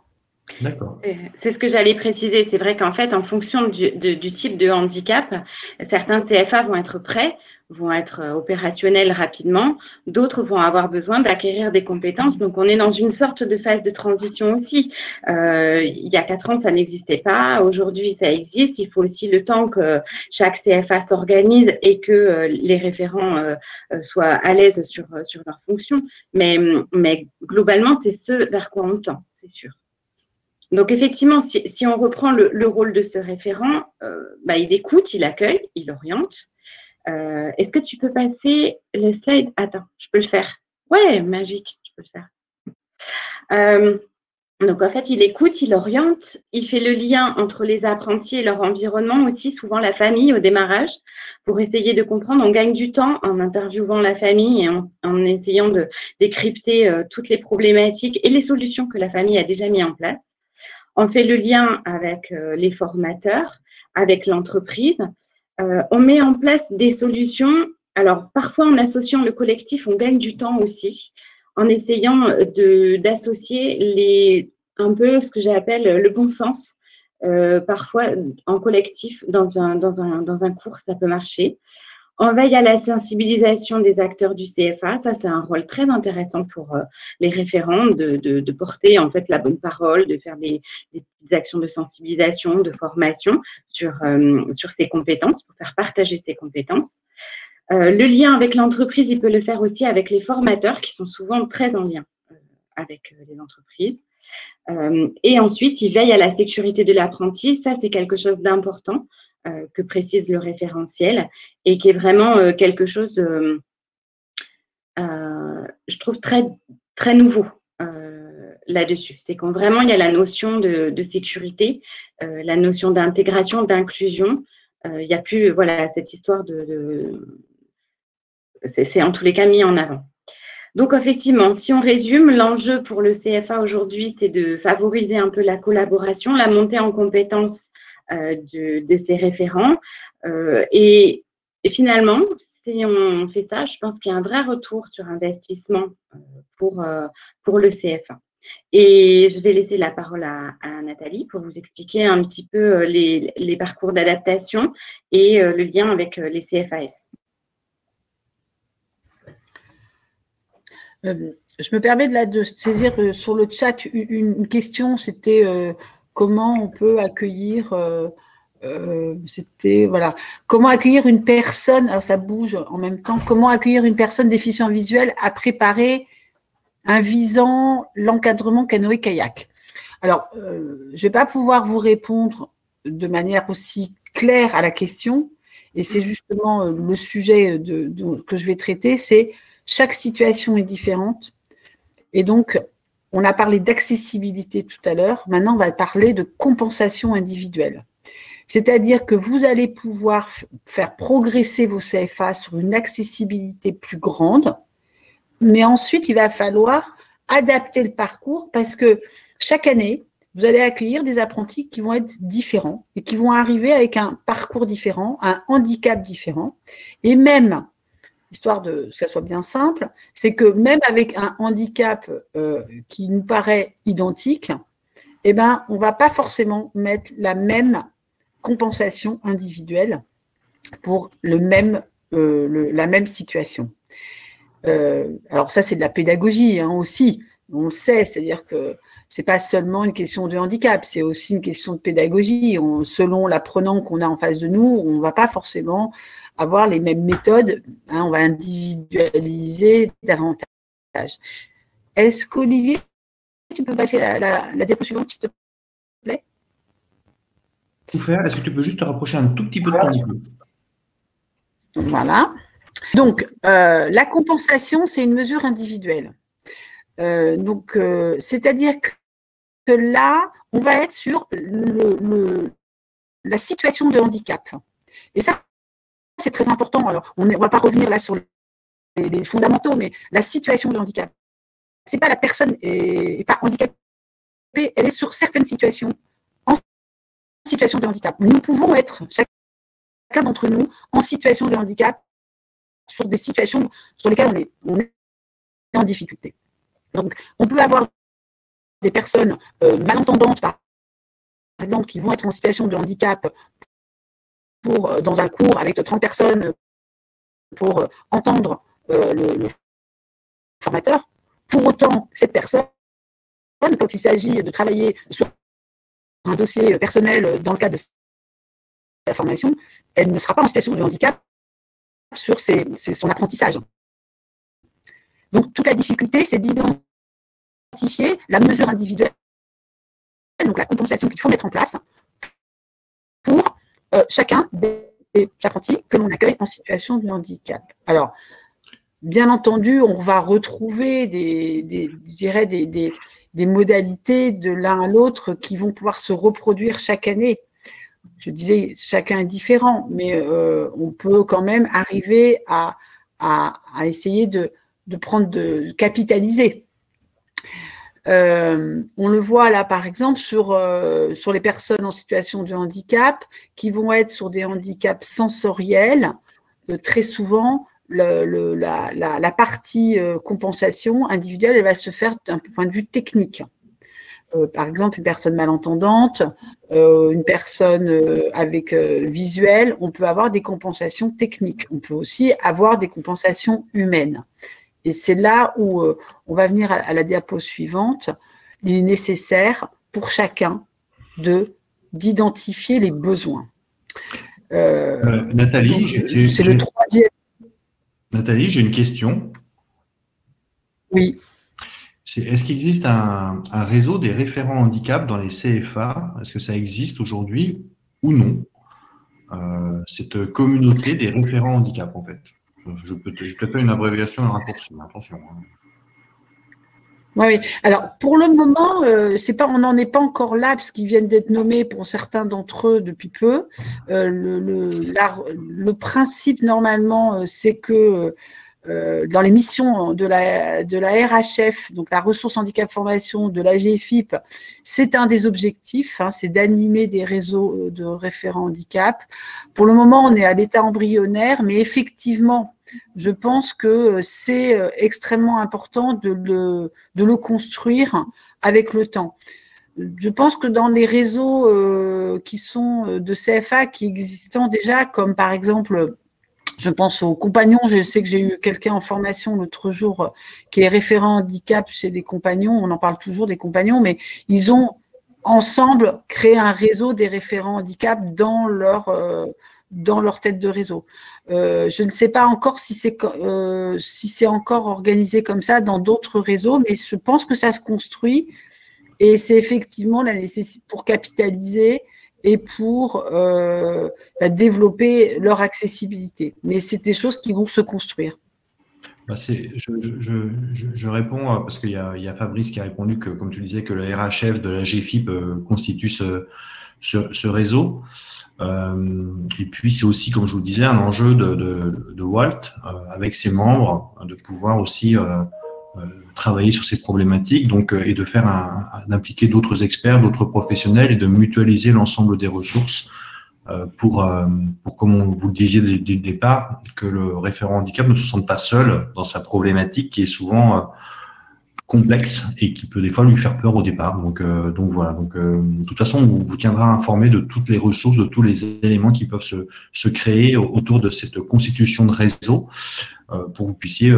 D'accord. C'est ce que j'allais préciser. C'est vrai qu'en fait, en fonction du type de handicap, certains CFA vont être prêts, vont être opérationnels rapidement, d'autres vont avoir besoin d'acquérir des compétences. Donc, on est dans une sorte de phase de transition aussi. Il y a 4 ans, ça n'existait pas. Aujourd'hui, ça existe. Il faut aussi le temps que chaque CFA s'organise et que les référents soient à l'aise sur leur fonction. Mais globalement, c'est ce vers quoi on tend, c'est sûr. Donc, effectivement, si on reprend le rôle de ce référent, il écoute, il accueille, il oriente. Est-ce que tu peux passer le slide? Attends, je peux le faire. Ouais, magique, je peux le faire. Donc, en fait, il écoute, il oriente, il fait le lien entre les apprentis et leur environnement, aussi souvent la famille au démarrage, pour essayer de comprendre. On gagne du temps en interviewant la famille et en essayant de décrypter toutes les problématiques et les solutions que la famille a déjà mis en place. On fait le lien avec les formateurs, avec l'entreprise. On met en place des solutions. Alors, parfois, en associant le collectif, on gagne du temps aussi, en essayant d'associer un peu ce que j'appelle le bon sens. Parfois, en collectif, dans un cours, ça peut marcher. On veille à la sensibilisation des acteurs du CFA. Ça, c'est un rôle très intéressant pour les référents de porter en fait la bonne parole, de faire des petites actions de sensibilisation, de formation sur ces compétences, pour faire partager ces compétences. Le lien avec l'entreprise, il peut le faire aussi avec les formateurs qui sont souvent très en lien avec les entreprises. Et ensuite, il veille à la sécurité de l'apprenti. Ça, c'est quelque chose d'important que précise le référentiel et qui est vraiment quelque chose, je trouve, très, très nouveau là-dessus. C'est quand vraiment il y a la notion de sécurité, la notion d'intégration, d'inclusion. Il n'y a plus cette histoire c'est en tous les cas mis en avant. Donc, effectivement, si on résume, l'enjeu pour le CFA aujourd'hui, c'est de favoriser un peu la collaboration, la montée en compétences de ces référents. Et finalement, si on fait ça, je pense qu'il y a un vrai retour sur investissement pour le CFA. Et je vais laisser la parole à Nathalie pour vous expliquer un petit peu les parcours d'adaptation et le lien avec les CFAS. Je me permets de saisir sur le chat une question, c'était comment on peut accueillir, comment accueillir une personne, alors ça bouge en même temps, comment accueillir une personne déficiente visuelle à préparer un visant l'encadrement canoë-kayak. Alors, je ne vais pas pouvoir vous répondre de manière aussi claire à la question, et c'est justement le sujet que je vais traiter, c'est chaque situation est différente. Et donc, on a parlé d'accessibilité tout à l'heure. Maintenant, on va parler de compensation individuelle. C'est-à-dire que vous allez pouvoir faire progresser vos CFA sur une accessibilité plus grande. Mais ensuite, il va falloir adapter le parcours parce que chaque année, vous allez accueillir des apprentis qui vont être différents et qui vont arriver avec un parcours différent, un handicap différent. Et même, histoire que ça soit bien simple, c'est que même avec un handicap qui nous paraît identique, eh ben, on ne va pas forcément mettre la même compensation individuelle pour la même situation. Alors ça, c'est de la pédagogie hein, aussi, on le sait, c'est-à-dire que c'est pas seulement une question de handicap, c'est aussi une question de pédagogie. Selon l'apprenant qu'on a en face de nous, on ne va pas forcément avoir les mêmes méthodes, hein, on va individualiser davantage. Est-ce qu'Olivier, tu peux passer la diapo suivante, s'il te plaît? Est-ce que tu peux juste te rapprocher un tout petit peu de ton micro? Voilà. Donc, la compensation, c'est une mesure individuelle. C'est-à-dire que là, on va être sur la situation de handicap. Et ça, c'est très important. Alors, on ne va pas revenir là sur les fondamentaux, mais la situation de handicap. C'est pas la personne n'est pas handicapée, elle est sur certaines situations en situation de handicap. Nous pouvons être, chacun d'entre nous, en situation de handicap sur des situations sur lesquelles on est en difficulté. Donc, on peut avoir des personnes malentendantes, par exemple, qui vont être en situation de handicap dans un cours avec 30 personnes pour entendre le formateur. Pour autant, cette personne, quand il s'agit de travailler sur un dossier personnel dans le cadre de sa formation, elle ne sera pas en situation de handicap sur son apprentissage. Donc, toute la difficulté, c'est d'identifier la mesure individuelle, donc la compensation qu'il faut mettre en place pour chacun des apprentis que l'on accueille en situation de handicap. Alors, bien entendu, on va retrouver des modalités de l'un à l'autre qui vont pouvoir se reproduire chaque année. Je disais, chacun est différent, mais on peut quand même arriver à essayer de capitaliser. On le voit là, par exemple, sur les personnes en situation de handicap qui vont être sur des handicaps sensoriels. Très souvent, la partie compensation individuelle, elle va se faire d'un point de vue technique. Par exemple, une personne malentendante, une personne avec visuel, on peut avoir des compensations techniques. On peut aussi avoir des compensations humaines. Et c'est là où on va venir à la diapo suivante. Il est nécessaire pour chacun d'identifier les besoins. Nathalie, c'est le troisième. Nathalie, j'ai une question. Oui. Est-ce qu'il existe un réseau des référents handicap dans les CFA? Est-ce que ça existe aujourd'hui ou non? Cette communauté des référents handicap, en fait. Je peux peut-être faire une abréviation, un raccourci, attention. Oui. Alors, pour le moment, on n'en est pas encore là, parce qu'ils viennent d'être nommés pour certains d'entre eux depuis peu. Le principe, normalement, c'est que dans les missions de la RHF, donc la ressource handicap formation de la GFIP, c'est un des objectifs, hein, c'est d'animer des réseaux de référents handicap. Pour le moment, on est à l'état embryonnaire, mais effectivement, je pense que c'est extrêmement important de le construire avec le temps. Je pense que dans les réseaux qui sont de CFA qui existent déjà, comme par exemple, je pense aux compagnons, je sais que j'ai eu quelqu'un en formation l'autre jour qui est référent handicap chez des compagnons, on en parle toujours des compagnons, mais ils ont ensemble créé un réseau des référents handicap dans leur tête de réseau. Je ne sais pas encore si c'est encore organisé comme ça dans d'autres réseaux, mais je pense que ça se construit et c'est effectivement la nécessité pour capitaliser et pour développer leur accessibilité. Mais c'est des choses qui vont se construire. Je réponds parce qu'il y a Fabrice qui a répondu que, comme tu disais, que le RHF de la GFIP constitue ce réseau. Et puis, c'est aussi, comme je vous le disais, un enjeu de Walt avec ses membres, de pouvoir aussi travailler sur ces problématiques, donc, et de d'impliquer d'autres experts, d'autres professionnels et de mutualiser l'ensemble des ressources pour comme vous le disiez dès le départ, que le référent handicap ne se sente pas seul dans sa problématique qui est souvent complexe et qui peut des fois lui faire peur au départ. Donc voilà. Donc, de toute façon, on vous tiendra informé de toutes les ressources, de tous les éléments qui peuvent se créer autour de cette constitution de réseau. pour que vous puissiez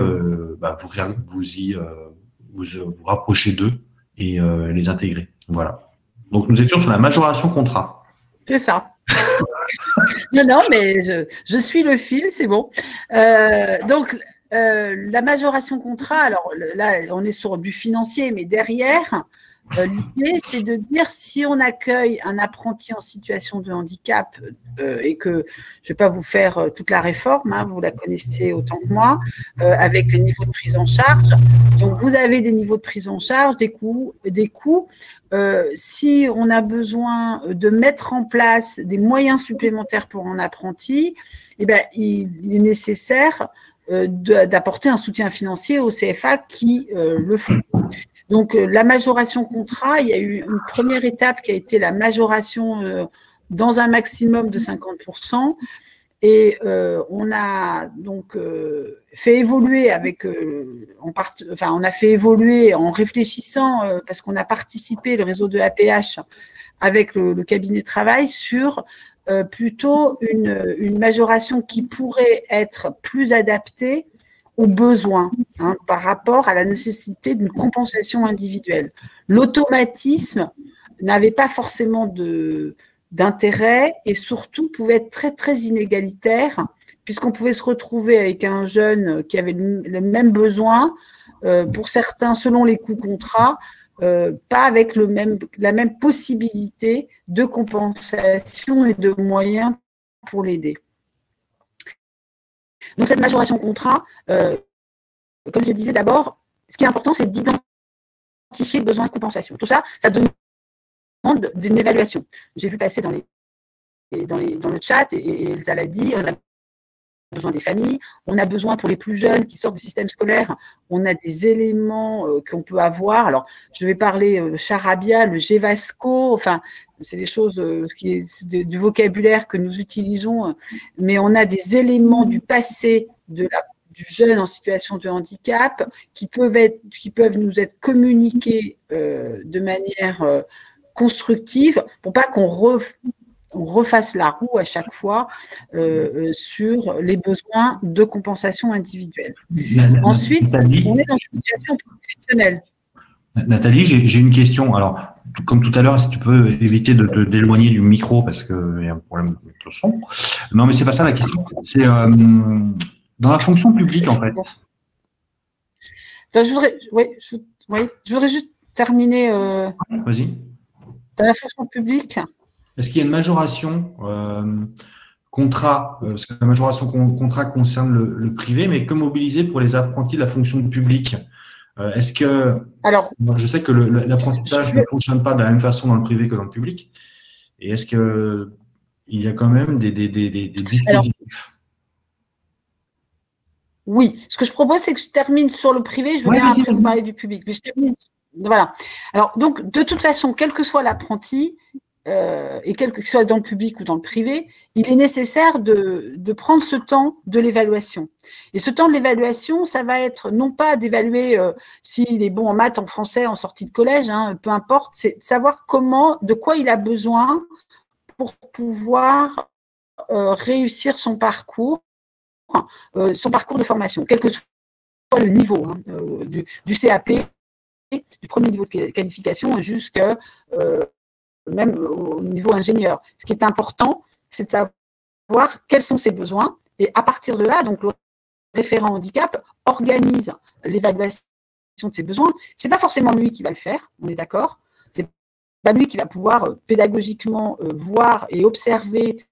vous rapprocher d'eux et les intégrer. Voilà. Donc, nous étions sur la majoration contrat. C'est ça. Non, mais je suis le fil, c'est bon. Donc, la majoration contrat, alors là, on est sur du financier, mais derrière, l'idée, c'est de dire si on accueille un apprenti en situation de handicap et que je ne vais pas vous faire toute la réforme, hein, vous la connaissez autant que moi, avec les niveaux de prise en charge. Donc, vous avez des niveaux de prise en charge, des coûts. Si on a besoin de mettre en place des moyens supplémentaires pour un apprenti, eh ben, il est nécessaire d'apporter un soutien financier aux CFA qui le font. Donc, la majoration contrat, il y a eu une première étape qui a été la majoration dans un maximum de 50%. Et on a donc fait évoluer on a fait évoluer en réfléchissant, parce qu'on a participé, le réseau de APH, avec le cabinet de travail, sur plutôt une majoration qui pourrait être plus adaptée aux besoins, hein, par rapport à la nécessité d'une compensation individuelle. L'automatisme n'avait pas forcément d'intérêt et surtout pouvait être très, très inégalitaire, puisqu'on pouvait se retrouver avec un jeune qui avait le même besoin, pour certains, selon les coûts contrats, pas avec la même possibilité de compensation et de moyens pour l'aider. Donc, cette majoration contrat, comme je le disais d'abord, ce qui est important, c'est d'identifier le besoin de compensation. Tout ça, ça demande d'une évaluation. J'ai vu passer dans le chat, et Elsa l'a dit, on a besoin des familles, on a besoin pour les plus jeunes qui sortent du système scolaire, on a des éléments qu'on peut avoir. Alors, je vais parler le charabia, le GEVASCO, enfin, c'est des choses du vocabulaire que nous utilisons, mais on a des éléments du passé du jeune en situation de handicap qui peuvent nous être communiqués de manière constructive pour pas qu'on refasse la roue à chaque fois sur les besoins de compensation individuelle. Ensuite, on est dans une situation professionnelle. Nathalie, j'ai une question. Alors, comme tout à l'heure, si tu peux éviter de d'éloigner du micro parce qu'il y a un problème avec le son. Non, mais c'est pas ça la question. C'est dans la fonction publique, en fait. Je voudrais juste terminer. Vas-y. Dans la fonction publique. Est-ce qu'il y a une majoration contrat, parce que la majoration contrat concerne le privé, mais que mobiliser pour les apprentis de la fonction publique? Est-ce que, alors, je sais que l'apprentissage ne fonctionne pas de la même façon dans le privé que dans le public, et est-ce qu'il y a quand même des dispositifs? Alors, oui, ce que je propose, c'est que je termine sur le privé, je veux bien après vous parler du public, mais je termine. Voilà. Alors, donc, de toute façon, quel que soit l'apprenti, et quel que soit dans le public ou dans le privé, il est nécessaire de prendre ce temps de l'évaluation. Et ce temps de l'évaluation, ça va être non pas d'évaluer s'il est bon en maths, en français, en sortie de collège, hein, peu importe, c'est de savoir de quoi il a besoin pour pouvoir réussir son parcours de formation, quel que soit le niveau, hein, du CAP, du premier niveau de qualification jusqu'à même au niveau ingénieur. Ce qui est important, c'est de savoir quels sont ses besoins et à partir de là, donc le référent handicap organise l'évaluation de ses besoins. C'est pas forcément lui qui va le faire, on est d'accord. C'est pas lui qui va pouvoir pédagogiquement voir et observer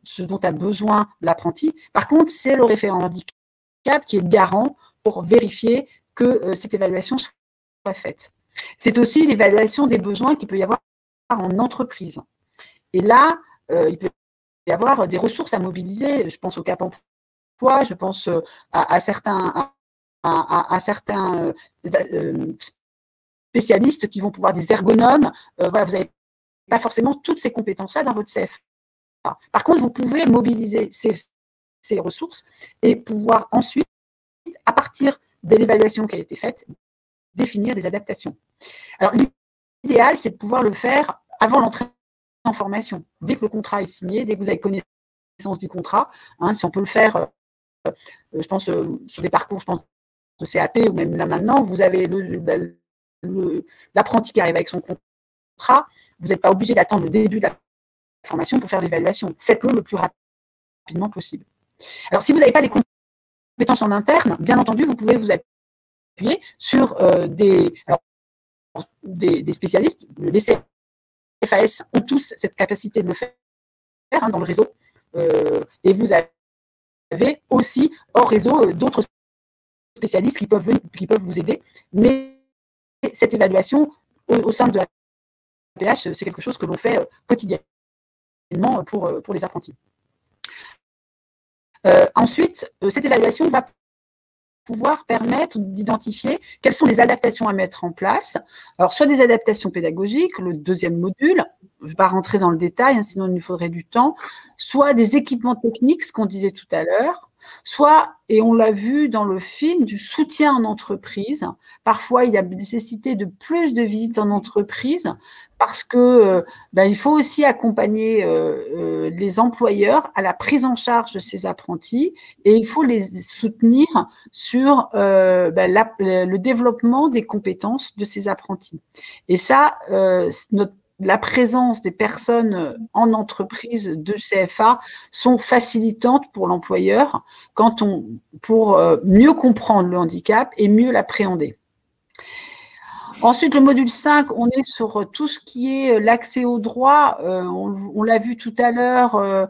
ce dont a besoin l'apprenti. Par contre, c'est le référent handicap qui est garant pour vérifier que cette évaluation soit faite. C'est aussi l'évaluation des besoins qu'il peut y avoir en entreprise. Et là, il peut y avoir des ressources à mobiliser. Je pense au Cap emploi, je pense à certains spécialistes qui vont pouvoir, des ergonomes. Voilà, vous n'avez pas forcément toutes ces compétences-là dans votre CFA. Par contre, vous pouvez mobiliser ces ressources et pouvoir ensuite, à partir de l'évaluation qui a été faite, définir des adaptations. Alors, l'idéal, c'est de pouvoir le faire avant l'entrée en formation. Dès que le contrat est signé, dès que vous avez connaissance du contrat, hein, si on peut le faire je pense sur des parcours, je pense de CAP ou même là maintenant, vous avez l'apprenti qui arrive avec son contrat, vous n'êtes pas obligé d'attendre le début de la formation pour faire l'évaluation. Faites-le le plus rapidement possible. Alors, si vous n'avez pas les compétences en interne, bien entendu, vous pouvez vous appuyer sur des spécialistes. Les CFAS ont tous cette capacité de le faire dans le réseau. Et vous avez aussi hors réseau d'autres spécialistes qui peuvent vous aider. Mais cette évaluation au sein de la PH, c'est quelque chose que l'on fait quotidiennement pour les apprentis. Ensuite, cette évaluation va pouvoir permettre d'identifier quelles sont les adaptations à mettre en place. Alors, soit des adaptations pédagogiques, le deuxième module, je ne vais pas rentrer dans le détail, sinon il nous faudrait du temps, soit des équipements techniques, ce qu'on disait tout à l'heure, soit, et on l'a vu dans le film, du soutien en entreprise. Parfois, il y a nécessité de plus de visites en entreprise parce que il faut aussi accompagner les employeurs à la prise en charge de ces apprentis et il faut les soutenir sur le développement des compétences de ces apprentis. Et ça, la présence des personnes en entreprise de CFA sont facilitantes pour l'employeur pour mieux comprendre le handicap et mieux l'appréhender. Ensuite, le module 5, on est sur tout ce qui est l'accès aux droits. On l'a vu tout à l'heure,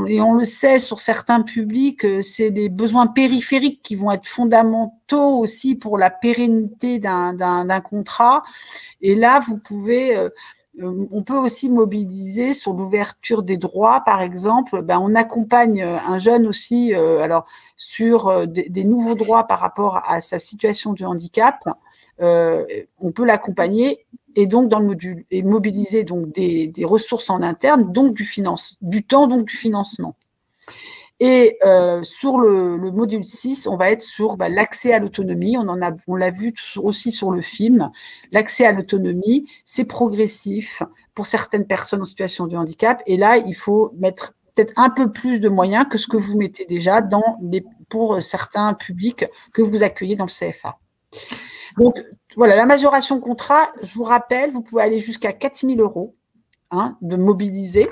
et on le sait sur certains publics, c'est des besoins périphériques qui vont être fondamentaux aussi pour la pérennité d'un contrat. Et là, on peut aussi mobiliser sur l'ouverture des droits, par exemple. On accompagne un jeune aussi sur des nouveaux droits par rapport à sa situation de handicap. On peut l'accompagner et donc dans le module et mobiliser donc des ressources en interne, donc du temps, donc du financement. Et sur le module 6, on va être sur l'accès à l'autonomie. On l'a vu aussi sur le film. L'accès à l'autonomie, c'est progressif pour certaines personnes en situation de handicap. Et là, il faut mettre peut-être un peu plus de moyens que ce que vous mettez déjà pour certains publics que vous accueillez dans le CFA. Donc, voilà, la majoration contrat, je vous rappelle, vous pouvez aller jusqu'à 4 000 € de mobiliser.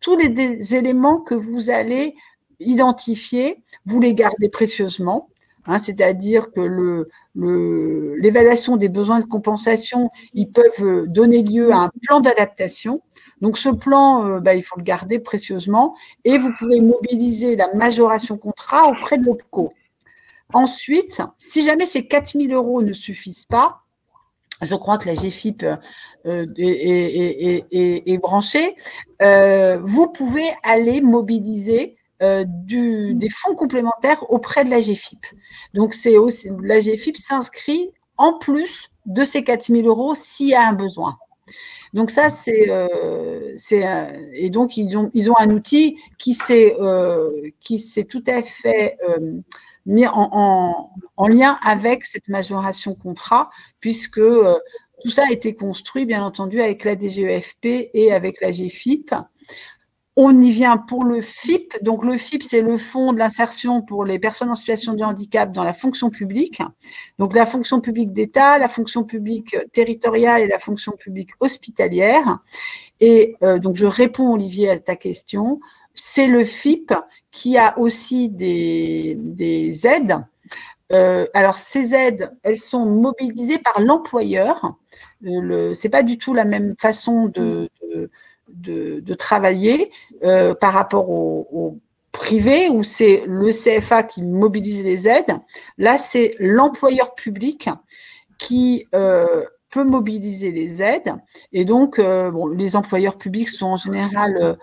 Tous les éléments que vous allez identifier, vous les gardez précieusement, c'est-à-dire que l'évaluation des besoins de compensation, ils peuvent donner lieu à un plan d'adaptation. Donc, ce plan, il faut le garder précieusement et vous pouvez mobiliser la majoration contrat auprès de l'OPCO. Ensuite, si jamais ces 4 000 € ne suffisent pas, je crois que la GFIP est branchée, vous pouvez aller mobiliser des fonds complémentaires auprès de la GFIP. Donc, la GFIP s'inscrit en plus de ces 4 000 € s'il y a un besoin. Donc, ça, et donc, ils ont un outil qui s'est tout à fait mis en lien avec cette majoration contrat, puisque tout ça a été construit, bien entendu, avec la DGEFP et avec la GFIP. On y vient pour le FIP. Donc, le FIP, c'est le Fonds de l'insertion pour les personnes en situation de handicap dans la fonction publique. Donc, la fonction publique d'État, la fonction publique territoriale et la fonction publique hospitalière. Et donc, je réponds, Olivier, à ta question. C'est le FIP qui a aussi des aides. Alors, ces aides, elles sont mobilisées par l'employeur. Ce n'est pas du tout la même façon de travailler par rapport au privé, où c'est le CFA qui mobilise les aides. Là, c'est l'employeur public qui peut mobiliser les aides. Et donc, les employeurs publics sont en général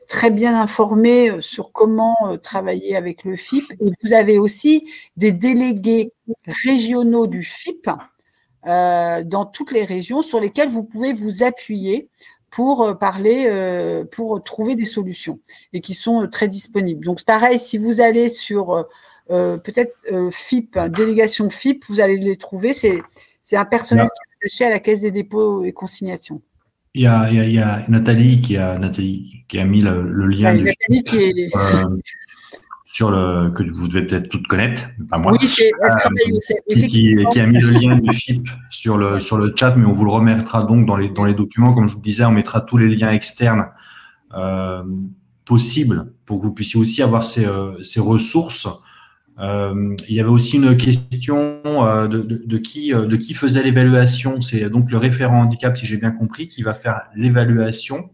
très bien informés sur comment travailler avec le FIP. Et vous avez aussi des délégués régionaux du FIP dans toutes les régions sur lesquelles vous pouvez vous appuyer pour pour trouver des solutions et qui sont très disponibles. Donc, c'est pareil, si vous allez sur peut-être FIP, délégation FIP, vous allez les trouver. C'est un personnel qui est attaché à la Caisse des dépôts et consignations. Il y a Nathalie qui a mis le lien que vous devez peut-être toutes connaître, pas moi. Oui, elle travaille au CEF, qui a mis le lien du FIP sur le chat, mais on vous le remettra donc dans les documents. Comme je vous disais, on mettra tous les liens externes possibles pour que vous puissiez aussi avoir ces ressources. Il y avait aussi une question de qui faisait l'évaluation. C'est donc le référent handicap, si j'ai bien compris, qui va faire l'évaluation.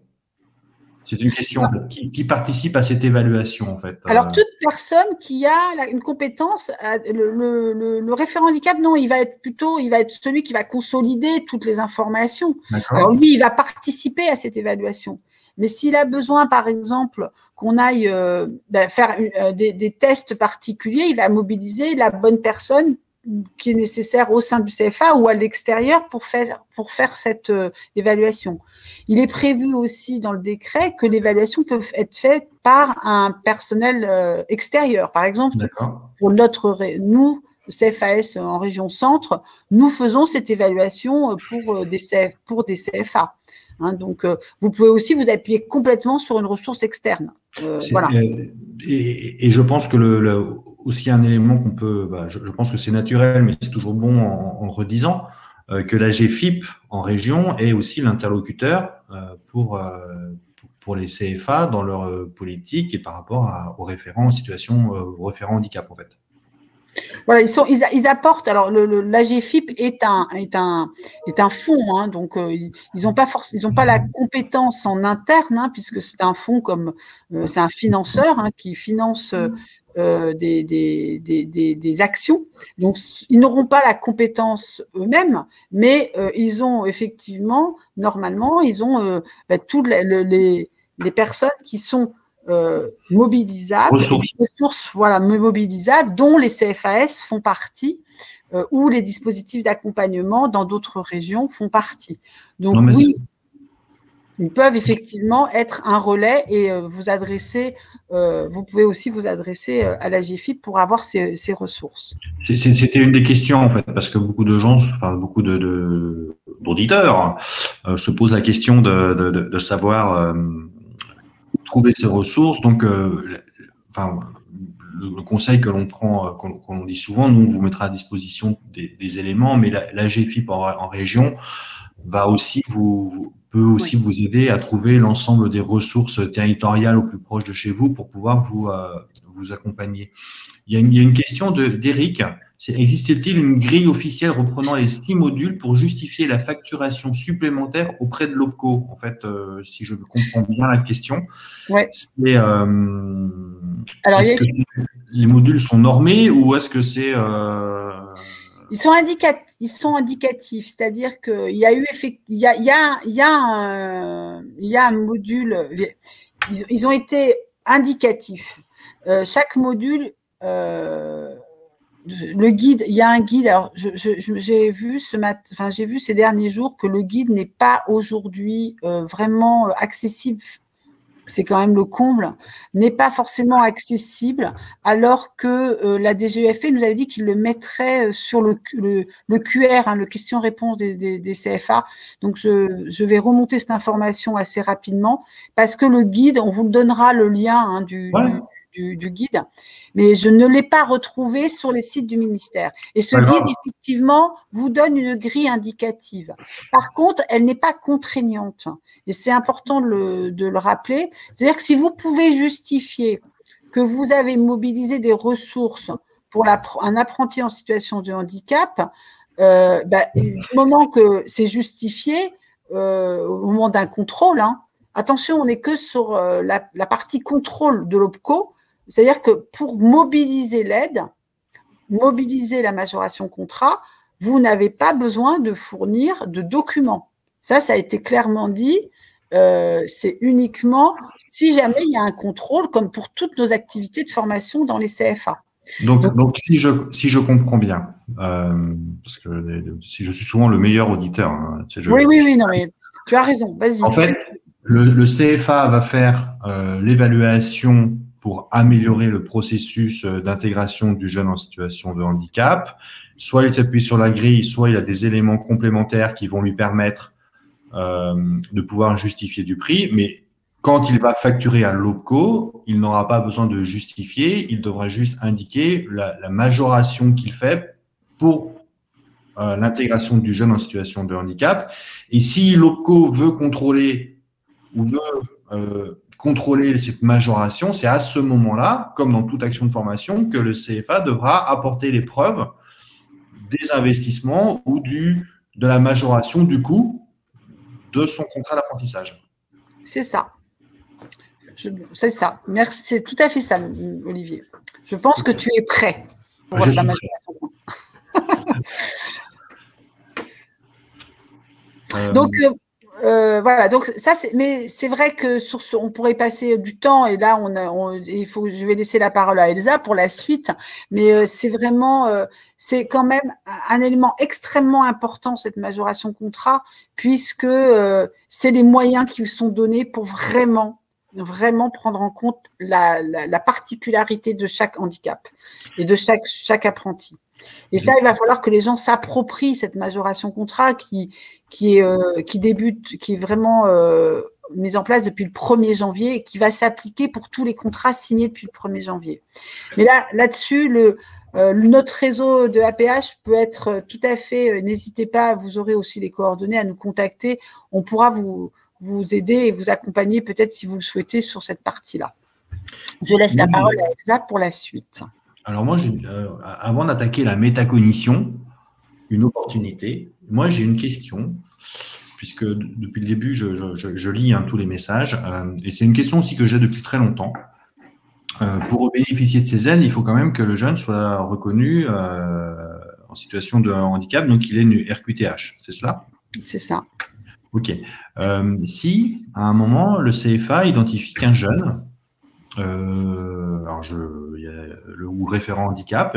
C'est une question qui participe à cette évaluation, en fait. Alors, toute personne qui a une compétence, le référent handicap, non, il va être celui qui va consolider toutes les informations. Alors, lui, il va participer à cette évaluation. Mais s'il a besoin, par exemple, qu'on aille faire des tests particuliers, il va mobiliser la bonne personne qui est nécessaire au sein du CFA ou à l'extérieur pour faire cette évaluation. Il est prévu aussi dans le décret que l'évaluation peut être faite par un personnel extérieur. Par exemple, pour nous, CFAS en région centre, nous faisons cette évaluation pour des CFA. Hein, donc, vous pouvez aussi vous appuyer complètement sur une ressource externe. Voilà. Et je pense que aussi un élément qu'on peut, je pense que c'est naturel, mais c'est toujours bon en le redisant, que la GFIP en région est aussi l'interlocuteur pour les CFA dans leur politique et par rapport aux référents en situation, aux référents handicap en fait. Voilà, ils apportent. Alors, l'AGFIP est un fonds, hein, donc ils n'ont pas la compétence en interne, hein, puisque c'est un fonds c'est un financeur qui finance des actions. Donc, ils n'auront pas la compétence eux-mêmes, mais ils ont effectivement, normalement, ils ont toutes les personnes qui sont mobilisables, ressources mobilisables, dont les CFAS font partie, ou les dispositifs d'accompagnement dans d'autres régions font partie. Donc oui, ils peuvent effectivement être un relais et vous adresser. Vous pouvez aussi vous adresser à la GFIP pour avoir ces ressources. C'était une des questions en fait, parce que beaucoup de gens, beaucoup d'auditeurs se posent la question de savoir trouver ces ressources. Donc, le conseil que l'on prend, qu'on dit souvent, nous, on vous mettra à disposition des éléments, mais la GFIP en région va aussi peut aussi vous aider à trouver l'ensemble des ressources territoriales au plus proche de chez vous pour pouvoir vous accompagner. Il y a une question d'Éric. Existe-t-il une grille officielle reprenant les 6 modules pour justifier la facturation supplémentaire auprès de l'OPCO? En fait, si je comprends bien la question, c'est est-ce que les modules sont normés ou est-ce que c'est… Ils sont indicatifs, c'est-à-dire qu'il y a eu il y a un module, ils ont été indicatifs. Chaque module… le guide, il y a un guide. Alors, j'ai vu j'ai vu ces derniers jours que le guide n'est pas aujourd'hui vraiment accessible. C'est quand même le comble. N'est pas forcément accessible, alors que la DGEFP nous avait dit qu'il le mettrait sur le QR, le question-réponse des CFA. Donc, je vais remonter cette information assez rapidement parce que le guide, on vous donnera le lien du guide, mais je ne l'ai pas retrouvé sur les sites du ministère. Et ce guide, effectivement, vous donne une grille indicative. Par contre, elle n'est pas contraignante. Et c'est important de le rappeler. C'est-à-dire que si vous pouvez justifier que vous avez mobilisé des ressources pour un apprenti en situation de handicap, du moment que c'est justifié, au moment d'un contrôle, attention, on n'est que sur la partie contrôle de l'OPCO. C'est-à-dire que pour mobiliser l'aide, mobiliser la majoration contrat, vous n'avez pas besoin de fournir de documents. Ça a été clairement dit. C'est uniquement si jamais il y a un contrôle, comme pour toutes nos activités de formation dans les CFA. Donc si je comprends bien, parce que si je suis souvent le meilleur auditeur. Oui, non, mais tu as raison, vas-y. En fait, le CFA va faire l'évaluation pour améliorer le processus d'intégration du jeune en situation de handicap. Soit il s'appuie sur la grille, soit il a des éléments complémentaires qui vont lui permettre de pouvoir justifier du prix. Mais quand il va facturer à l'OPCO, il n'aura pas besoin de justifier, il devra juste indiquer la majoration qu'il fait pour l'intégration du jeune en situation de handicap. Et si l'OPCO veut contrôler ou veut contrôler cette majoration, c'est à ce moment-là, comme dans toute action de formation, que le CFA devra apporter les preuves des investissements ou de la majoration du coût de son contrat d'apprentissage. C'est ça. C'est ça. Merci. C'est tout à fait ça, Olivier. Je pense que tu es prêt pour Je ta suis majoration. Donc, voilà. Donc, ça, mais c'est vrai que on pourrait passer du temps et là, je vais laisser la parole à Elsa pour la suite. Mais c'est vraiment, c'est quand même un élément extrêmement important, cette majoration contrat, puisque c'est les moyens qui sont donnés pour vraiment prendre en compte la particularité de chaque handicap et de chaque apprenti. Et ça, il va falloir que les gens s'approprient cette majoration contrat qui est vraiment mise en place depuis le 1er janvier et qui va s'appliquer pour tous les contrats signés depuis le 1er janvier. Mais là-dessus, notre réseau de APH peut être tout à fait, n'hésitez pas, vous aurez aussi les coordonnées à nous contacter. On pourra vous aider et vous accompagner peut-être si vous le souhaitez sur cette partie-là. Je laisse la parole à Elsa pour la suite. Alors moi, avant d'attaquer la métacognition, une opportunité, moi j'ai une question, puisque depuis le début, je lis tous les messages, et c'est une question aussi que j'ai depuis très longtemps. Pour bénéficier de ces aides, il faut quand même que le jeune soit reconnu en situation de handicap, donc il ait une RQTH, c'est cela? C'est ça. Ok. Si, à un moment, le CFA identifie qu'un jeune, il y a le référent handicap,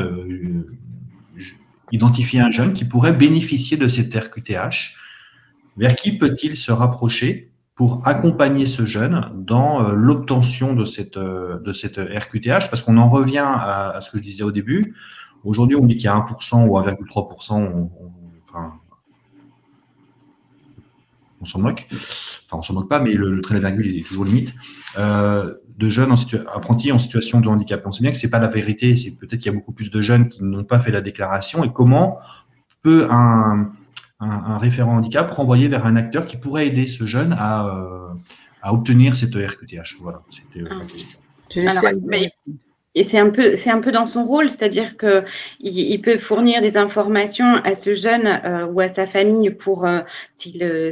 identifie un jeune qui pourrait bénéficier de cette RQTH, vers qui peut-il se rapprocher pour accompagner ce jeune dans l'obtention de cette RQTH? Parce qu'on en revient à ce que je disais au début. Aujourd'hui, on dit qu'il y a 1% ou 1,3%, on s'en moque. Enfin, on s'en moque pas, mais le trait de la virgule est toujours limite. De jeunes apprentis en situation de handicap. On sait bien que ce n'est pas la vérité. C'est peut-être qu'il y a beaucoup plus de jeunes qui n'ont pas fait la déclaration. Et comment peut un référent handicap renvoyer vers un acteur qui pourrait aider ce jeune à obtenir cette RQTH? Voilà, c'était la question. Et c'est un peu dans son rôle, c'est-à-dire que il peut fournir des informations à ce jeune ou à sa famille pour si le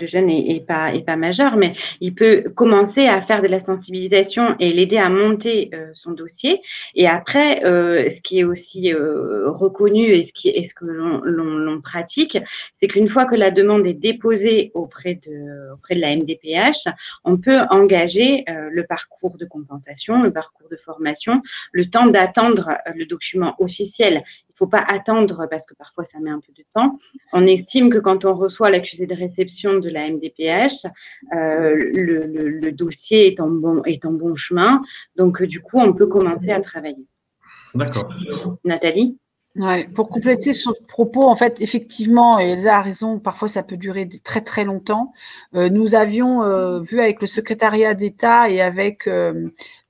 jeune est pas majeur, mais il peut commencer à faire de la sensibilisation et l'aider à monter son dossier. Et après, ce qui est aussi reconnu et ce que l'on pratique, c'est qu'une fois que la demande est déposée auprès de la MDPH, on peut engager le parcours de compensation, le parcours de formation, le temps d'attendre le document officiel. Il ne faut pas attendre parce que parfois ça met un peu de temps. On estime que quand on reçoit l'accusé de réception de la MDPH, le dossier est en bon chemin. Donc, du coup, on peut commencer à travailler. D'accord. Nathalie ? Ouais, pour compléter son propos, en fait, effectivement, et Elsa a raison, parfois ça peut durer très très longtemps. Nous avions vu avec le secrétariat d'État et avec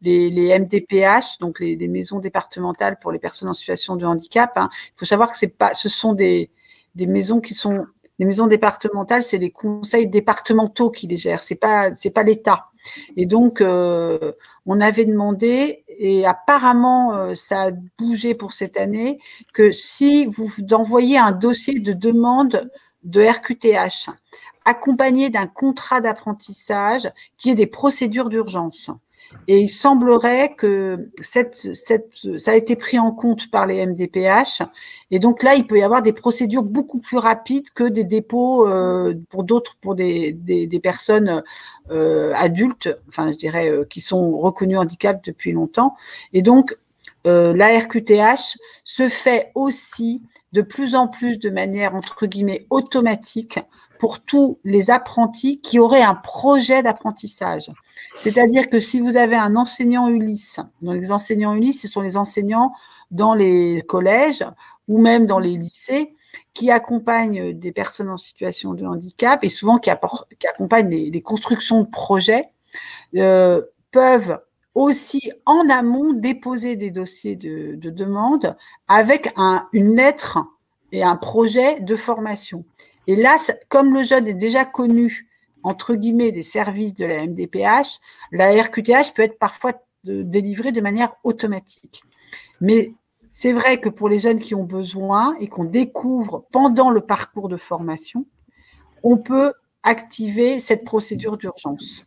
les MDPH, donc les maisons départementales pour les personnes en situation de handicap. Il faut savoir que ce sont des maisons qui sont les maisons départementales, c'est les conseils départementaux qui les gèrent, c'est pas l'État. Et donc on avait demandé, et apparemment ça a bougé pour cette année, que si vous envoyez un dossier de demande de RQTH accompagné d'un contrat d'apprentissage, qui est des procédures d'urgence. Et il semblerait que ça a été pris en compte par les MDPH. Et donc là, il peut y avoir des procédures beaucoup plus rapides que des dépôts pour des personnes adultes, enfin je dirais, qui sont reconnues handicap depuis longtemps. Et donc, la RQTH se fait aussi de plus en plus de manière, entre guillemets, automatique pour tous les apprentis qui auraient un projet d'apprentissage. C'est-à-dire que si vous avez un enseignant ULIS, donc les enseignants ULIS, ce sont les enseignants dans les collèges ou même dans les lycées qui accompagnent des personnes en situation de handicap et souvent qui accompagnent les constructions de projets. peuvent aussi en amont déposer des dossiers de demande avec une lettre et un projet de formation. Et là, comme le jeune est déjà connu, entre guillemets, des services de la MDPH, la RQTH peut être parfois délivrée de manière automatique. Mais c'est vrai que pour les jeunes qui ont besoin et qu'on découvre pendant le parcours de formation, on peut activer cette procédure d'urgence.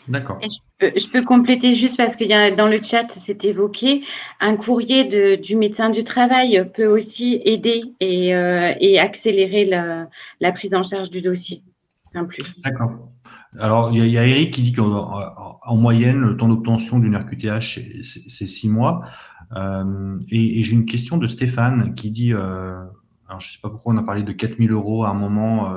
D'accord. Je peux compléter juste parce qu'il y a dans le chat, c'est évoqué, un courrier du médecin du travail peut aussi aider et accélérer la prise en charge du dossier. Un plus. D'accord. Alors, il y a Eric qui dit qu'en moyenne, le temps d'obtention d'une RQTH, c'est 6 mois. Et j'ai une question de Stéphane qui dit, alors je ne sais pas pourquoi on a parlé de 4 000 € à un moment.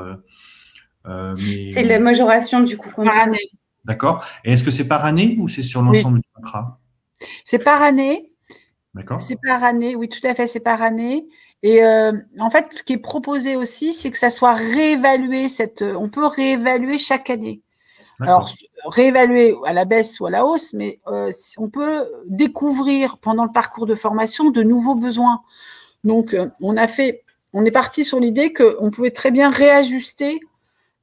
Mais... C'est la majoration du coût par année. D'accord. Et est-ce que c'est par année ou c'est sur l'ensemble du contrat? C'est par année. D'accord. C'est par année, oui, tout à fait, c'est par année. Et en fait, ce qui est proposé aussi, c'est que ça soit réévalué. On peut réévaluer chaque année. Alors, réévaluer à la baisse ou à la hausse, mais on peut découvrir pendant le parcours de formation de nouveaux besoins. Donc, on est parti sur l'idée qu'on pouvait très bien réajuster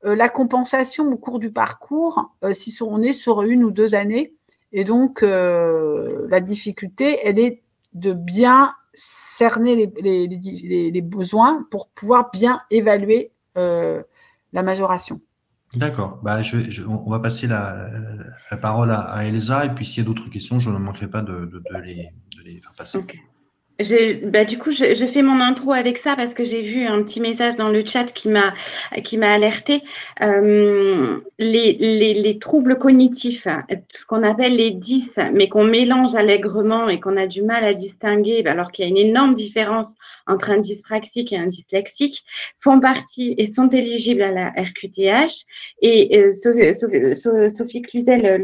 la compensation au cours du parcours si on est sur 1 ou 2 années. Et donc, la difficulté, elle est de bien cerner les besoins pour pouvoir bien évaluer la majoration. D'accord. Bah, on va passer la parole à Elsa, et puis s'il y a d'autres questions, je ne manquerai pas de les faire passer. Okay. Du coup, je fais mon intro avec ça parce que j'ai vu un petit message dans le chat qui m'a alerté. Les troubles cognitifs, ce qu'on appelle les 10, mais qu'on mélange allègrement et qu'on a du mal à distinguer, alors qu'il y a une énorme différence entre un dyspraxique et un dyslexique, font partie et sont éligibles à la RQTH. Et Sophie Cluzel,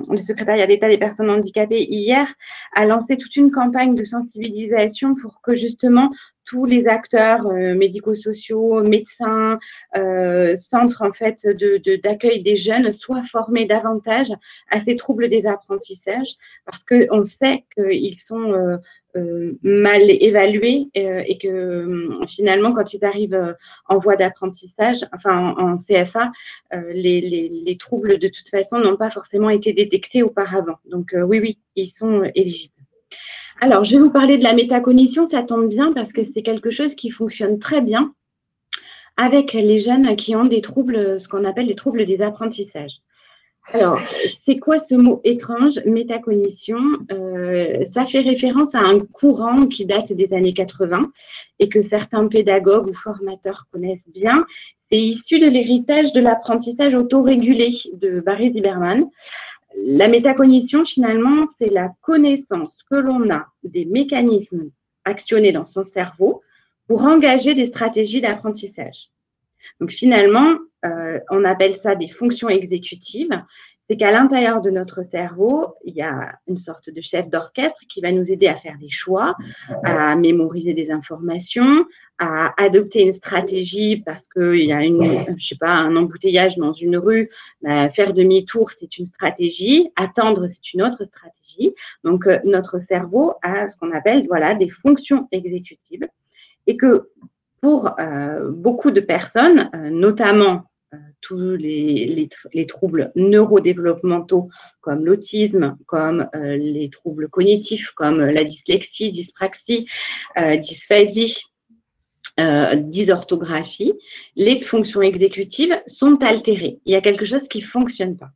le secrétariat d'État des personnes handicapées, hier, a lancé toute une campagne de sensibilisation pour que justement tous les acteurs médico-sociaux, médecins, centres en fait d'accueil des jeunes soient formés davantage à ces troubles des apprentissages, parce qu'on sait qu'ils sont mal évalués et que finalement quand ils arrivent en voie d'apprentissage, enfin en CFA, les troubles de toute façon n'ont pas forcément été détectés auparavant. Donc oui, ils sont éligibles. Alors, je vais vous parler de la métacognition, ça tombe bien parce que c'est quelque chose qui fonctionne très bien avec les jeunes qui ont des troubles, ce qu'on appelle des troubles des apprentissages. Alors, c'est quoi ce mot étrange, métacognition? Ça fait référence à un courant qui date des années 80 et que certains pédagogues ou formateurs connaissent bien. C'est issu de l'héritage de l'apprentissage autorégulé de Barry Zimmerman. La métacognition, finalement, c'est la connaissance que l'on a des mécanismes actionnés dans son cerveau pour engager des stratégies d'apprentissage. Donc, finalement, on appelle ça des fonctions exécutives. C'est qu'à l'intérieur de notre cerveau, il y a une sorte de chef d'orchestre qui va nous aider à faire des choix, à mémoriser des informations, à adopter une stratégie parce qu'il y a un embouteillage dans une rue, faire demi-tour, c'est une stratégie, attendre, c'est une autre stratégie. Donc, notre cerveau a ce qu'on appelle des fonctions exécutives et que pour beaucoup de personnes, notamment tous les troubles neurodéveloppementaux comme l'autisme, comme les troubles cognitifs, comme la dyslexie, dyspraxie, dysphasie, dysorthographie, les fonctions exécutives sont altérées. Il y a quelque chose qui ne fonctionne pas.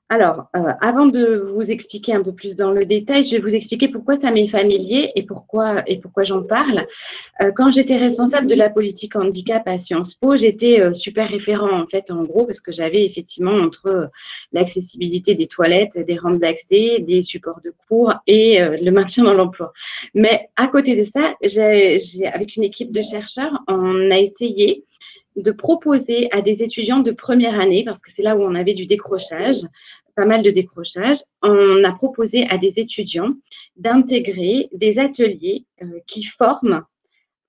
Alors, avant de vous expliquer un peu plus dans le détail, je vais vous expliquer pourquoi ça m'est familier et pourquoi j'en parle. Quand j'étais responsable de la politique handicap à Sciences Po, j'étais super référent en fait, en gros, parce que j'avais effectivement entre l'accessibilité des toilettes, des rampes d'accès, des supports de cours et le maintien dans l'emploi. Mais à côté de ça, avec une équipe de chercheurs, on a essayé de proposer à des étudiants de première année, parce que c'est là où on avait du décrochage, pas mal de décrochage, on a proposé à des étudiants d'intégrer des ateliers qui forment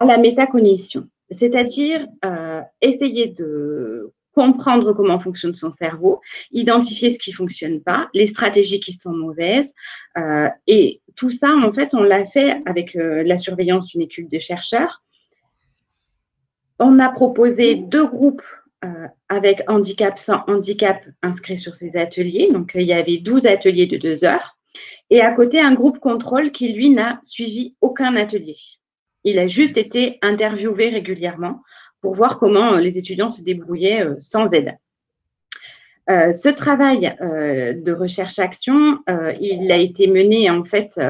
à la métacognition, c'est-à-dire essayer de comprendre comment fonctionne son cerveau, identifier ce qui ne fonctionne pas, les stratégies qui sont mauvaises. Et tout ça, en fait, on l'a fait avec la surveillance d'une équipe de chercheurs. On a proposé 2 groupes avec handicap, sans handicap inscrits sur ces ateliers. Donc, il y avait 12 ateliers de 2 heures. Et à côté, un groupe contrôle qui, lui, n'a suivi aucun atelier. Il a juste été interviewé régulièrement pour voir comment les étudiants se débrouillaient sans aide. Ce travail de recherche-action, il a été mené en fait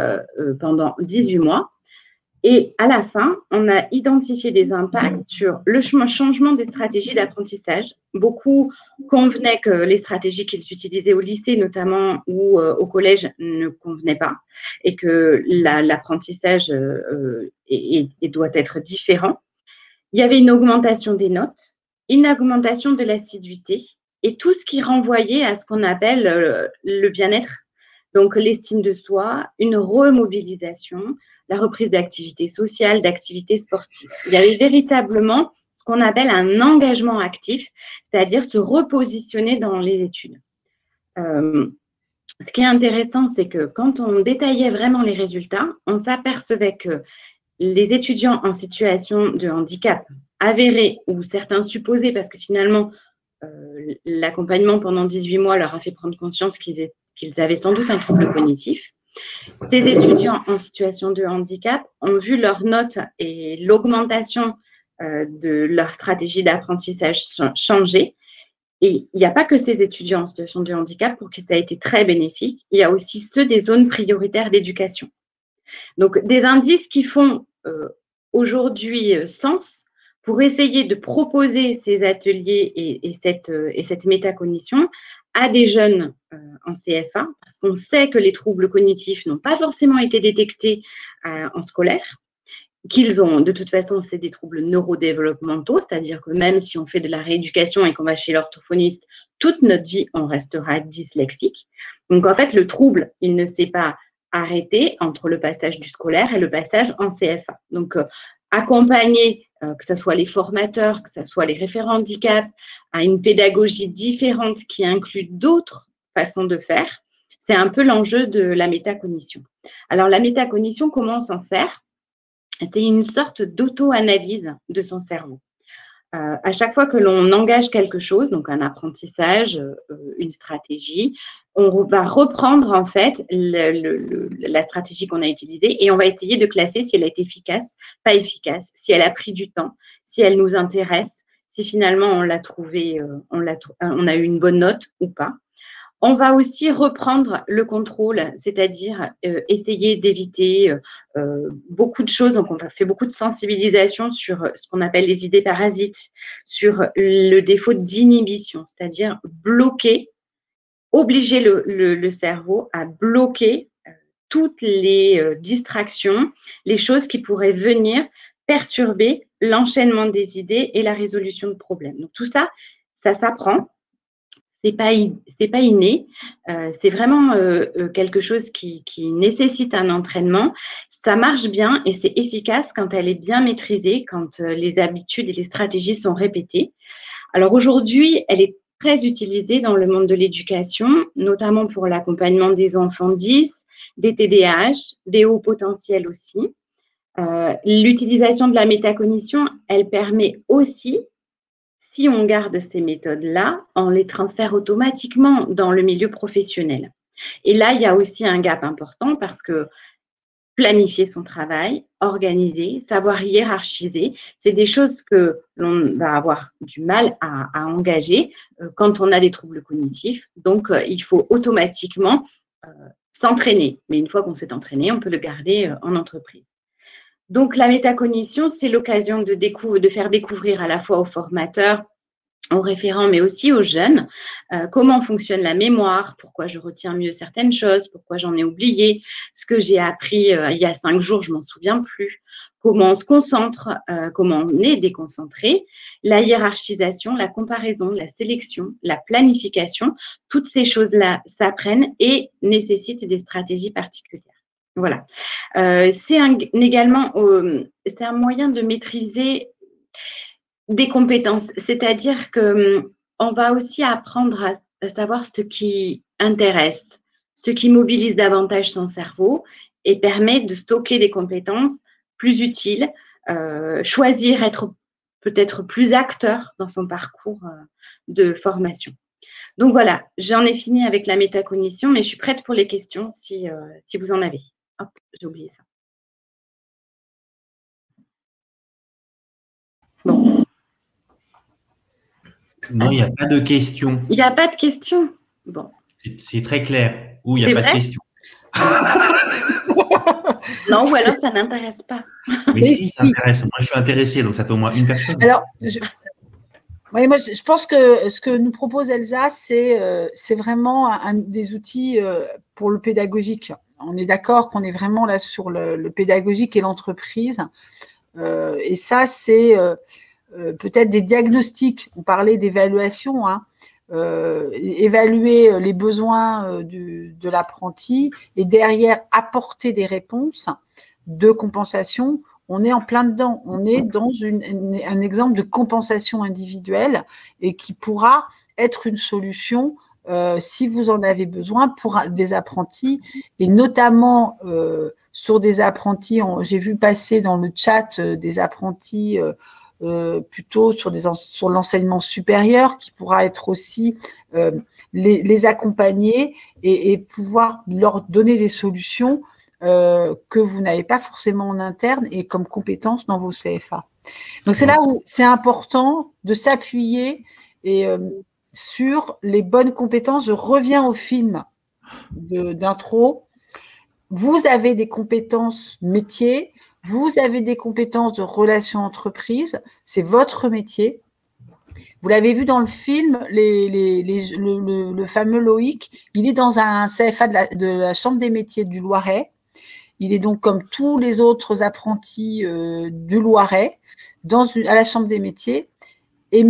pendant 18 mois. Et à la fin, on a identifié des impacts sur le changement des stratégies d'apprentissage. Beaucoup convenaient que les stratégies qu'ils utilisaient au lycée notamment ou au collège ne convenaient pas et que l'apprentissage doit être différent. Il y avait une augmentation des notes, une augmentation de l'assiduité et tout ce qui renvoyait à ce qu'on appelle le bien-être. Donc, l'estime de soi, une remobilisation, la reprise d'activités sociales, d'activités sportives. Il y avait véritablement ce qu'on appelle un engagement actif, c'est-à-dire se repositionner dans les études. Ce qui est intéressant, c'est que quand on détaillait vraiment les résultats, on s'apercevait que les étudiants en situation de handicap avéré ou certains supposés, parce que finalement, l'accompagnement pendant 18 mois leur a fait prendre conscience qu'ils avaient sans doute un trouble cognitif. Ces étudiants en situation de handicap ont vu leurs notes et l'augmentation de leur stratégie d'apprentissage changer. Et il n'y a pas que ces étudiants en situation de handicap pour qui ça a été très bénéfique, il y a aussi ceux des zones prioritaires d'éducation. Donc, des indices qui font aujourd'hui sens pour essayer de proposer ces ateliers et cette métacognition à des jeunes en CFA, parce qu'on sait que les troubles cognitifs n'ont pas forcément été détectés en scolaire, qu'ils ont, de toute façon, c'est des troubles neurodéveloppementaux, c'est-à-dire que même si on fait de la rééducation et qu'on va chez l'orthophoniste, toute notre vie, on restera dyslexique. Donc, en fait, le trouble, il ne s'est pas arrêté entre le passage du scolaire et le passage en CFA. Donc, accompagner, que ce soit les formateurs, que ce soit les référents handicap, à une pédagogie différente qui inclut d'autres façons de faire, c'est un peu l'enjeu de la métacognition. Alors, la métacognition, comment on s'en sert? C'est une sorte d'auto-analyse de son cerveau. À chaque fois que l'on engage quelque chose, donc un apprentissage, une stratégie, on va reprendre en fait la stratégie qu'on a utilisée et on va essayer de classer si elle a été efficace, pas efficace, si elle a pris du temps, si elle nous intéresse, si finalement on l'a trouvée, on a eu une bonne note ou pas. On va aussi reprendre le contrôle, c'est-à-dire essayer d'éviter beaucoup de choses. Donc, on fait beaucoup de sensibilisation sur ce qu'on appelle les idées parasites, sur le défaut d'inhibition, c'est-à-dire bloquer, obliger le cerveau à bloquer toutes les distractions, les choses qui pourraient venir perturber l'enchaînement des idées et la résolution de problèmes. Donc, tout ça, ça s'apprend. C'est pas inné, c'est vraiment quelque chose qui nécessite un entraînement. Ça marche bien et c'est efficace quand elle est bien maîtrisée, quand les habitudes et les stratégies sont répétées. Alors aujourd'hui, elle est très utilisée dans le monde de l'éducation, notamment pour l'accompagnement des enfants 10, des TDAH, des hauts potentiels aussi. L'utilisation de la métacognition, elle permet aussi, si on garde ces méthodes-là, on les transfère automatiquement dans le milieu professionnel. Et là, il y a aussi un gap important parce que planifier son travail, organiser, savoir hiérarchiser, c'est des choses que l'on va avoir du mal à engager quand on a des troubles cognitifs. Donc, il faut automatiquement s'entraîner. Mais une fois qu'on s'est entraîné, on peut le garder en entreprise. Donc, la métacognition, c'est l'occasion de faire découvrir à la fois aux formateurs, aux référents, mais aussi aux jeunes, comment fonctionne la mémoire, pourquoi je retiens mieux certaines choses, pourquoi j'en ai oublié, ce que j'ai appris il y a 5 jours, je m'en souviens plus, comment on se concentre, comment on est déconcentré, la hiérarchisation, la comparaison, la sélection, la planification, toutes ces choses-là s'apprennent et nécessitent des stratégies particulières. Voilà. C'est également un moyen de maîtriser des compétences, c'est-à-dire que on va aussi apprendre à savoir ce qui intéresse, ce qui mobilise davantage son cerveau et permet de stocker des compétences plus utiles, choisir, être peut-être plus acteur dans son parcours de formation. Donc voilà, j'en ai fini avec la métacognition, mais je suis prête pour les questions si vous en avez. Hop, j'ai oublié ça. Bon. Non, il n'y a pas de questions. Il n'y a pas de questions. Bon. C'est très clair. Ou il n'y a pas de questions. Non, ou alors ça n'intéresse pas. Mais si, ça intéresse. Moi, je suis intéressé, donc ça fait au moins une personne. Alors, moi, je pense que ce que nous propose Elsa, c'est vraiment un des outils pour le pédagogique. On est d'accord qu'on est vraiment là sur le pédagogique et l'entreprise. Et ça, c'est peut-être des diagnostics. On parlait d'évaluation, hein. Évaluer les besoins de l'apprenti et derrière apporter des réponses de compensation. On est en plein dedans. On est dans un exemple de compensation individuelle et qui pourra être une solution si vous en avez besoin pour des apprentis et notamment sur des apprentis. J'ai vu passer dans le chat des apprentis plutôt sur l'enseignement supérieur qui pourra être aussi les accompagner et pouvoir leur donner des solutions que vous n'avez pas forcément en interne et comme compétences dans vos CFA. Donc, c'est là où c'est important de s'appuyer sur les bonnes compétences. Je reviens au film d'intro. Vous avez des compétences métiers, vous avez des compétences de relations entreprises, c'est votre métier. Vous l'avez vu dans le film, le fameux Loïc, il est dans un CFA de la Chambre des métiers du Loiret. Il est donc comme tous les autres apprentis du Loiret à la Chambre des métiers. Et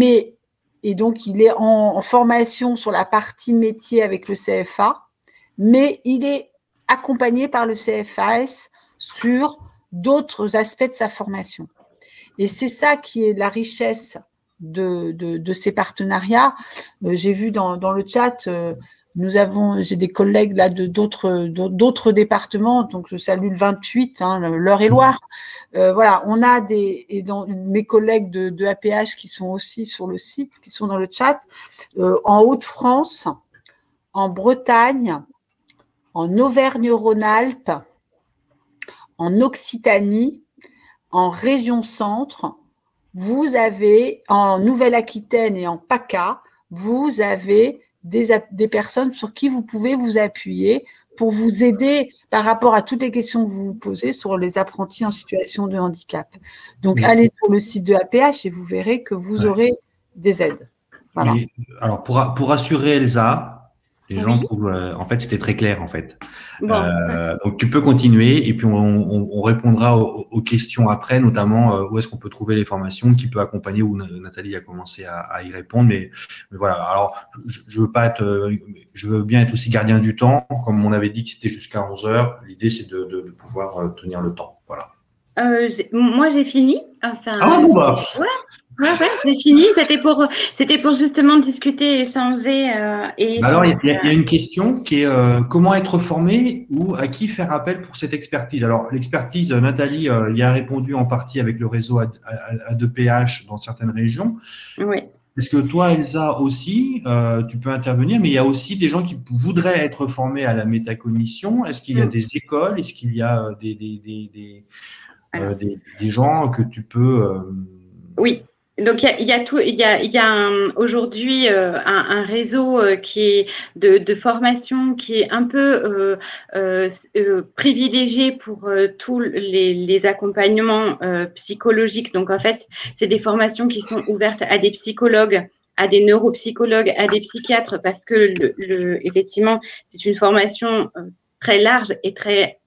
donc, il est en formation sur la partie métier avec le CFA, mais il est accompagné par le CFAS sur d'autres aspects de sa formation. Et c'est ça qui est la richesse de ces partenariats. J'ai vu dans le chat, j'ai des collègues là de d'autres départements, donc je salue le 28, hein, l'Eure-et-Loire. Voilà, on a mes collègues de APH qui sont aussi sur le site, qui sont dans le chat, en Hauts-de-France, en Bretagne, en Auvergne-Rhône-Alpes, en Occitanie, en région centre, vous avez, en Nouvelle-Aquitaine et en PACA, vous avez des personnes sur qui vous pouvez vous appuyer pour vous aider par rapport à toutes les questions que vous vous posez sur les apprentis en situation de handicap. Donc, allez sur le site de APH et vous verrez que vous aurez des aides. Voilà. Et, alors, pour rassurer Elsa, les gens trouvent… en fait, c'était très clair, en fait. Bon. Donc, tu peux continuer et puis on répondra aux questions après, notamment où est-ce qu'on peut trouver les formations, qui peut accompagner, où Nathalie a commencé à y répondre. Mais voilà, alors, je veux bien être aussi gardien du temps. Comme on avait dit que c'était jusqu'à 11h, l'idée, c'est de pouvoir tenir le temps. Voilà. Moi, j'ai fini. Enfin, bon, bah. Ouais, c'est fini. C'était pour justement discuter, échanger. Alors, il y a une question qui est comment être formé ou à qui faire appel pour cette expertise? Alors, l'expertise, Nathalie y a répondu en partie avec le réseau A2PH dans certaines régions. Oui. Est-ce que toi, Elsa, aussi, tu peux intervenir, mais il y a aussi des gens qui voudraient être formés à la métacognition. Est-ce qu'il y a des écoles? Est-ce qu'il y a des gens que tu peux… Oui. Donc, il y a aujourd'hui un réseau qui est de formation qui est un peu privilégié pour tous les accompagnements psychologiques. Donc, en fait, c'est des formations qui sont ouvertes à des psychologues, à des neuropsychologues, à des psychiatres, parce que effectivement, c'est une formation très large et très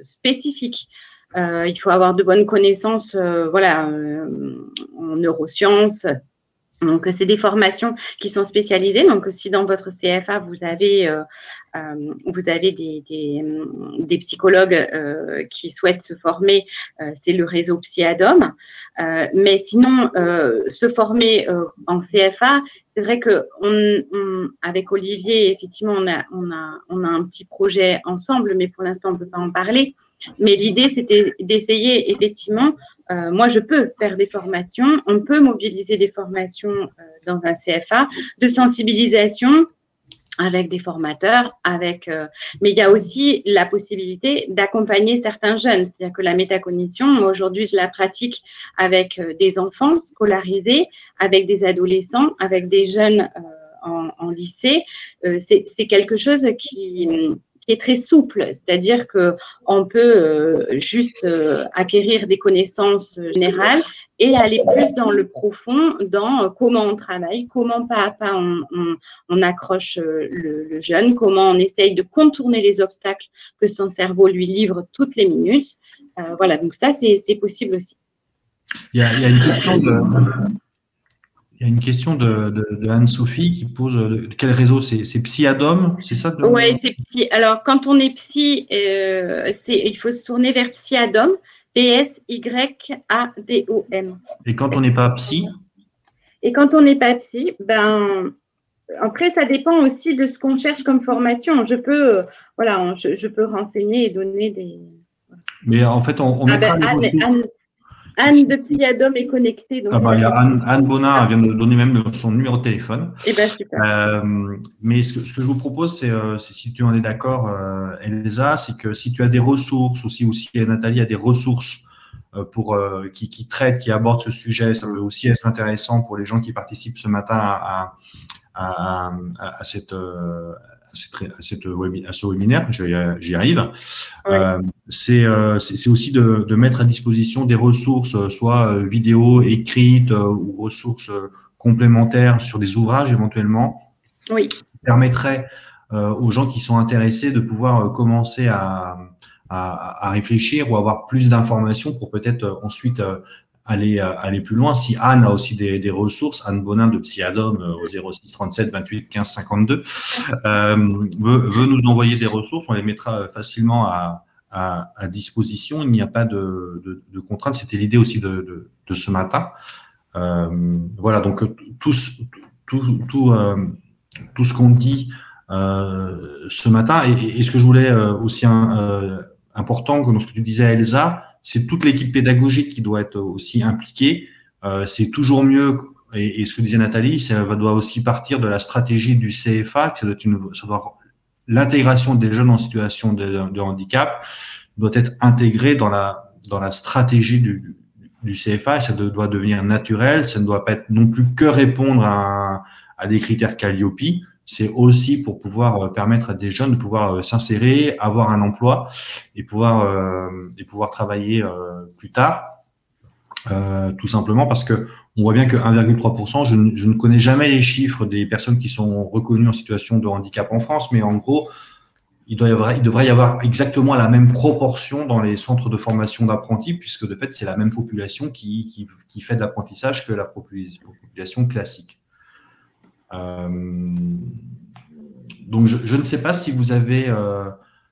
spécifique. Il faut avoir de bonnes connaissances en neurosciences. Donc, c'est des formations qui sont spécialisées. Donc, si dans votre CFA, vous avez vous avez des psychologues qui souhaitent se former, c'est le réseau Psyadom. Mais sinon, se former en CFA, c'est vrai que avec Olivier, effectivement, on a un petit projet ensemble, mais pour l'instant, on ne peut pas en parler. Mais l'idée, c'était d'essayer, effectivement, moi, je peux faire des formations, on peut mobiliser des formations dans un CFA de sensibilisation avec des formateurs, mais il y a aussi la possibilité d'accompagner certains jeunes. C'est-à-dire que la métacognition, moi aujourd'hui, je la pratique avec des enfants scolarisés, avec des adolescents, avec des jeunes en lycée. C'est quelque chose qui est très souple, c'est-à-dire qu'on peut juste acquérir des connaissances générales et aller plus dans le profond, dans comment on travaille, comment pas à pas on accroche le jeune, comment on essaye de contourner les obstacles que son cerveau lui livre toutes les minutes. Voilà, donc ça, c'est possible aussi. Il y a une question de Anne-Sophie qui pose quel réseau c'est Psyadom, c'est ça? Oui, c'est Psy. Alors, quand on est psy, il faut se tourner vers Psyadom, P-S-Y-A-D-O-M. Et quand on n'est pas psy? Et quand on n'est pas psy, ben, après, ça dépend aussi de ce qu'on cherche comme formation. Je peux renseigner et donner des… Mais en fait, on mettra les ressources. Anne de Psyadom est connectée. Donc il y a Anne Bonnard vient de donner même son numéro de téléphone. Eh ben, super. Mais ce que je vous propose, c'est si tu en es d'accord, Elsa, c'est que si tu as des ressources, ou si Nathalie a des ressources qui traitent, qui abordent ce sujet, ça peut aussi être intéressant pour les gens qui participent ce matin à ce webinaire, j'y arrive. Oui. C'est aussi de mettre à disposition des ressources, soit vidéo, écrites ou ressources complémentaires sur des ouvrages éventuellement, oui, qui permettraient aux gens qui sont intéressés de pouvoir commencer à réfléchir ou avoir plus d'informations pour peut-être ensuite aller plus loin. Si Anne a aussi des ressources, Anne Bonin de Psyadom au 06 37 28 15 52 veut nous envoyer des ressources, on les mettra facilement à disposition. Il n'y a pas de contrainte. C'était l'idée aussi de ce matin. Voilà, donc tout ce qu'on dit ce matin et ce que je voulais aussi important, comme ce que tu disais Elsa, c'est toute l'équipe pédagogique qui doit être aussi impliquée. C'est toujours mieux, et ce que disait Nathalie, ça doit aussi partir de la stratégie du CFA, l'intégration des jeunes en situation de handicap doit être intégrée dans la stratégie du CFA, et ça doit devenir naturel, ça ne doit pas être non plus que répondre à des critères Calliope. C'est aussi pour pouvoir permettre à des jeunes de pouvoir s'insérer, avoir un emploi et pouvoir travailler plus tard, tout simplement parce que on voit bien que 1,3%, je ne connais jamais les chiffres des personnes qui sont reconnues en situation de handicap en France, mais en gros, il devrait y avoir exactement la même proportion dans les centres de formation d'apprentis, puisque de fait, c'est la même population qui fait de l'apprentissage que la population classique. Donc je ne sais pas si vous avez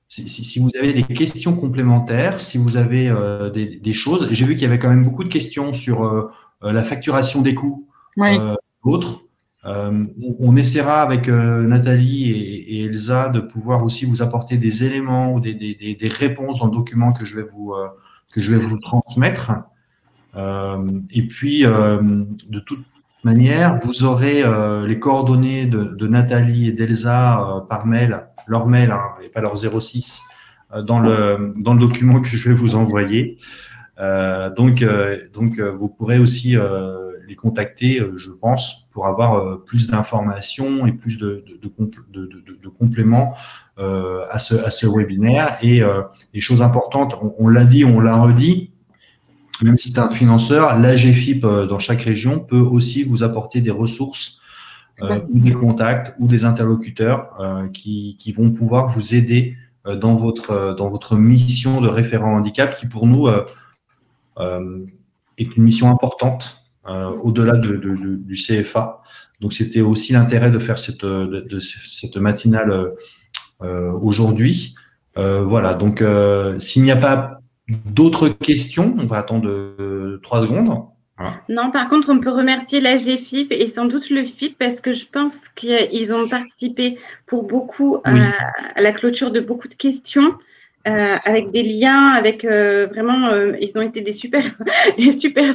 si vous avez des questions complémentaires, si vous avez des choses. J'ai vu qu'il y avait quand même beaucoup de questions sur la facturation des coûts, oui. D'autres. On essaiera avec Nathalie et Elsa de pouvoir aussi vous apporter des éléments ou des réponses dans le document que je vais vous transmettre. Et puis de toute manière, vous aurez les coordonnées de Nathalie et d'Elsa par mail, leur mail, et pas leur 06, dans le document que je vais vous envoyer. Donc vous pourrez aussi les contacter, je pense, pour avoir plus d'informations et plus de compléments à ce webinaire. Et choses importantes, on l'a dit, on l'a redit, même si c'est un financeur, l'AGFIP dans chaque région peut aussi vous apporter des ressources ou des contacts ou des interlocuteurs qui vont pouvoir vous aider dans votre mission de référent handicap qui pour nous est une mission importante au-delà du CFA. Donc c'était aussi l'intérêt de faire cette matinale aujourd'hui. Voilà, donc s'il n'y a pas d'autres questions, on va attendre 3 secondes. Voilà. Non, par contre, on peut remercier la GFIP et sans doute le FIP parce que je pense qu'ils ont participé pour beaucoup à la clôture de beaucoup de questions. Avec des liens, avec vraiment, ils ont été des super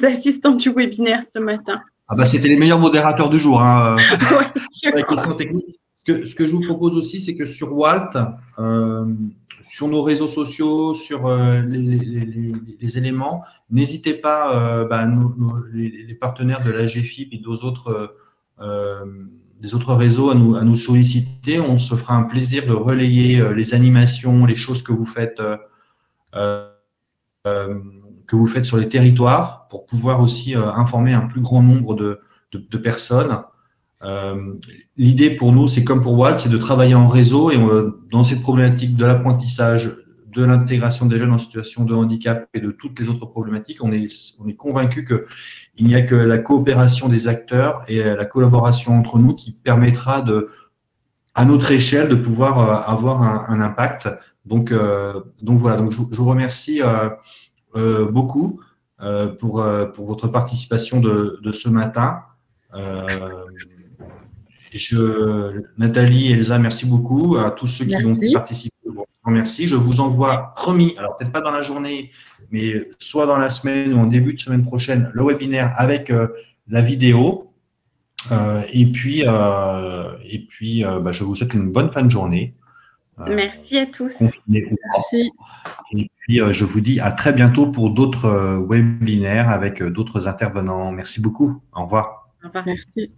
assistants du webinaire ce matin. Ah bah, c'était les meilleurs modérateurs du jour. Hein, ouais, la question technique. Ce que je vous propose aussi, c'est que sur Walt, sur nos réseaux sociaux, sur les éléments, n'hésitez pas, les partenaires de la GFIP et des autres réseaux à nous solliciter. On se fera un plaisir de relayer les animations, les choses que vous faites sur les territoires pour pouvoir aussi informer un plus grand nombre de personnes. L'idée pour nous, c'est comme pour Walt, c'est de travailler en réseau et dans cette problématique de l'apprentissage, de l'intégration des jeunes en situation de handicap et de toutes les autres problématiques, on est convaincu qu'il n'y a que la coopération des acteurs et la collaboration entre nous qui permettra à notre échelle de pouvoir avoir un impact. Donc voilà, donc je vous remercie beaucoup pour votre participation de ce matin. Nathalie et Elsa, merci beaucoup. À tous ceux qui ont participé, je vous remercie. Je vous envoie, promis, alors peut-être pas dans la journée, mais soit dans la semaine ou en début de semaine prochaine, le webinaire avec la vidéo. Et puis, je vous souhaite une bonne fin de journée. Merci à tous. Merci. Et puis, je vous dis à très bientôt pour d'autres webinaires avec d'autres intervenants. Merci beaucoup. Au revoir. Au revoir. Merci.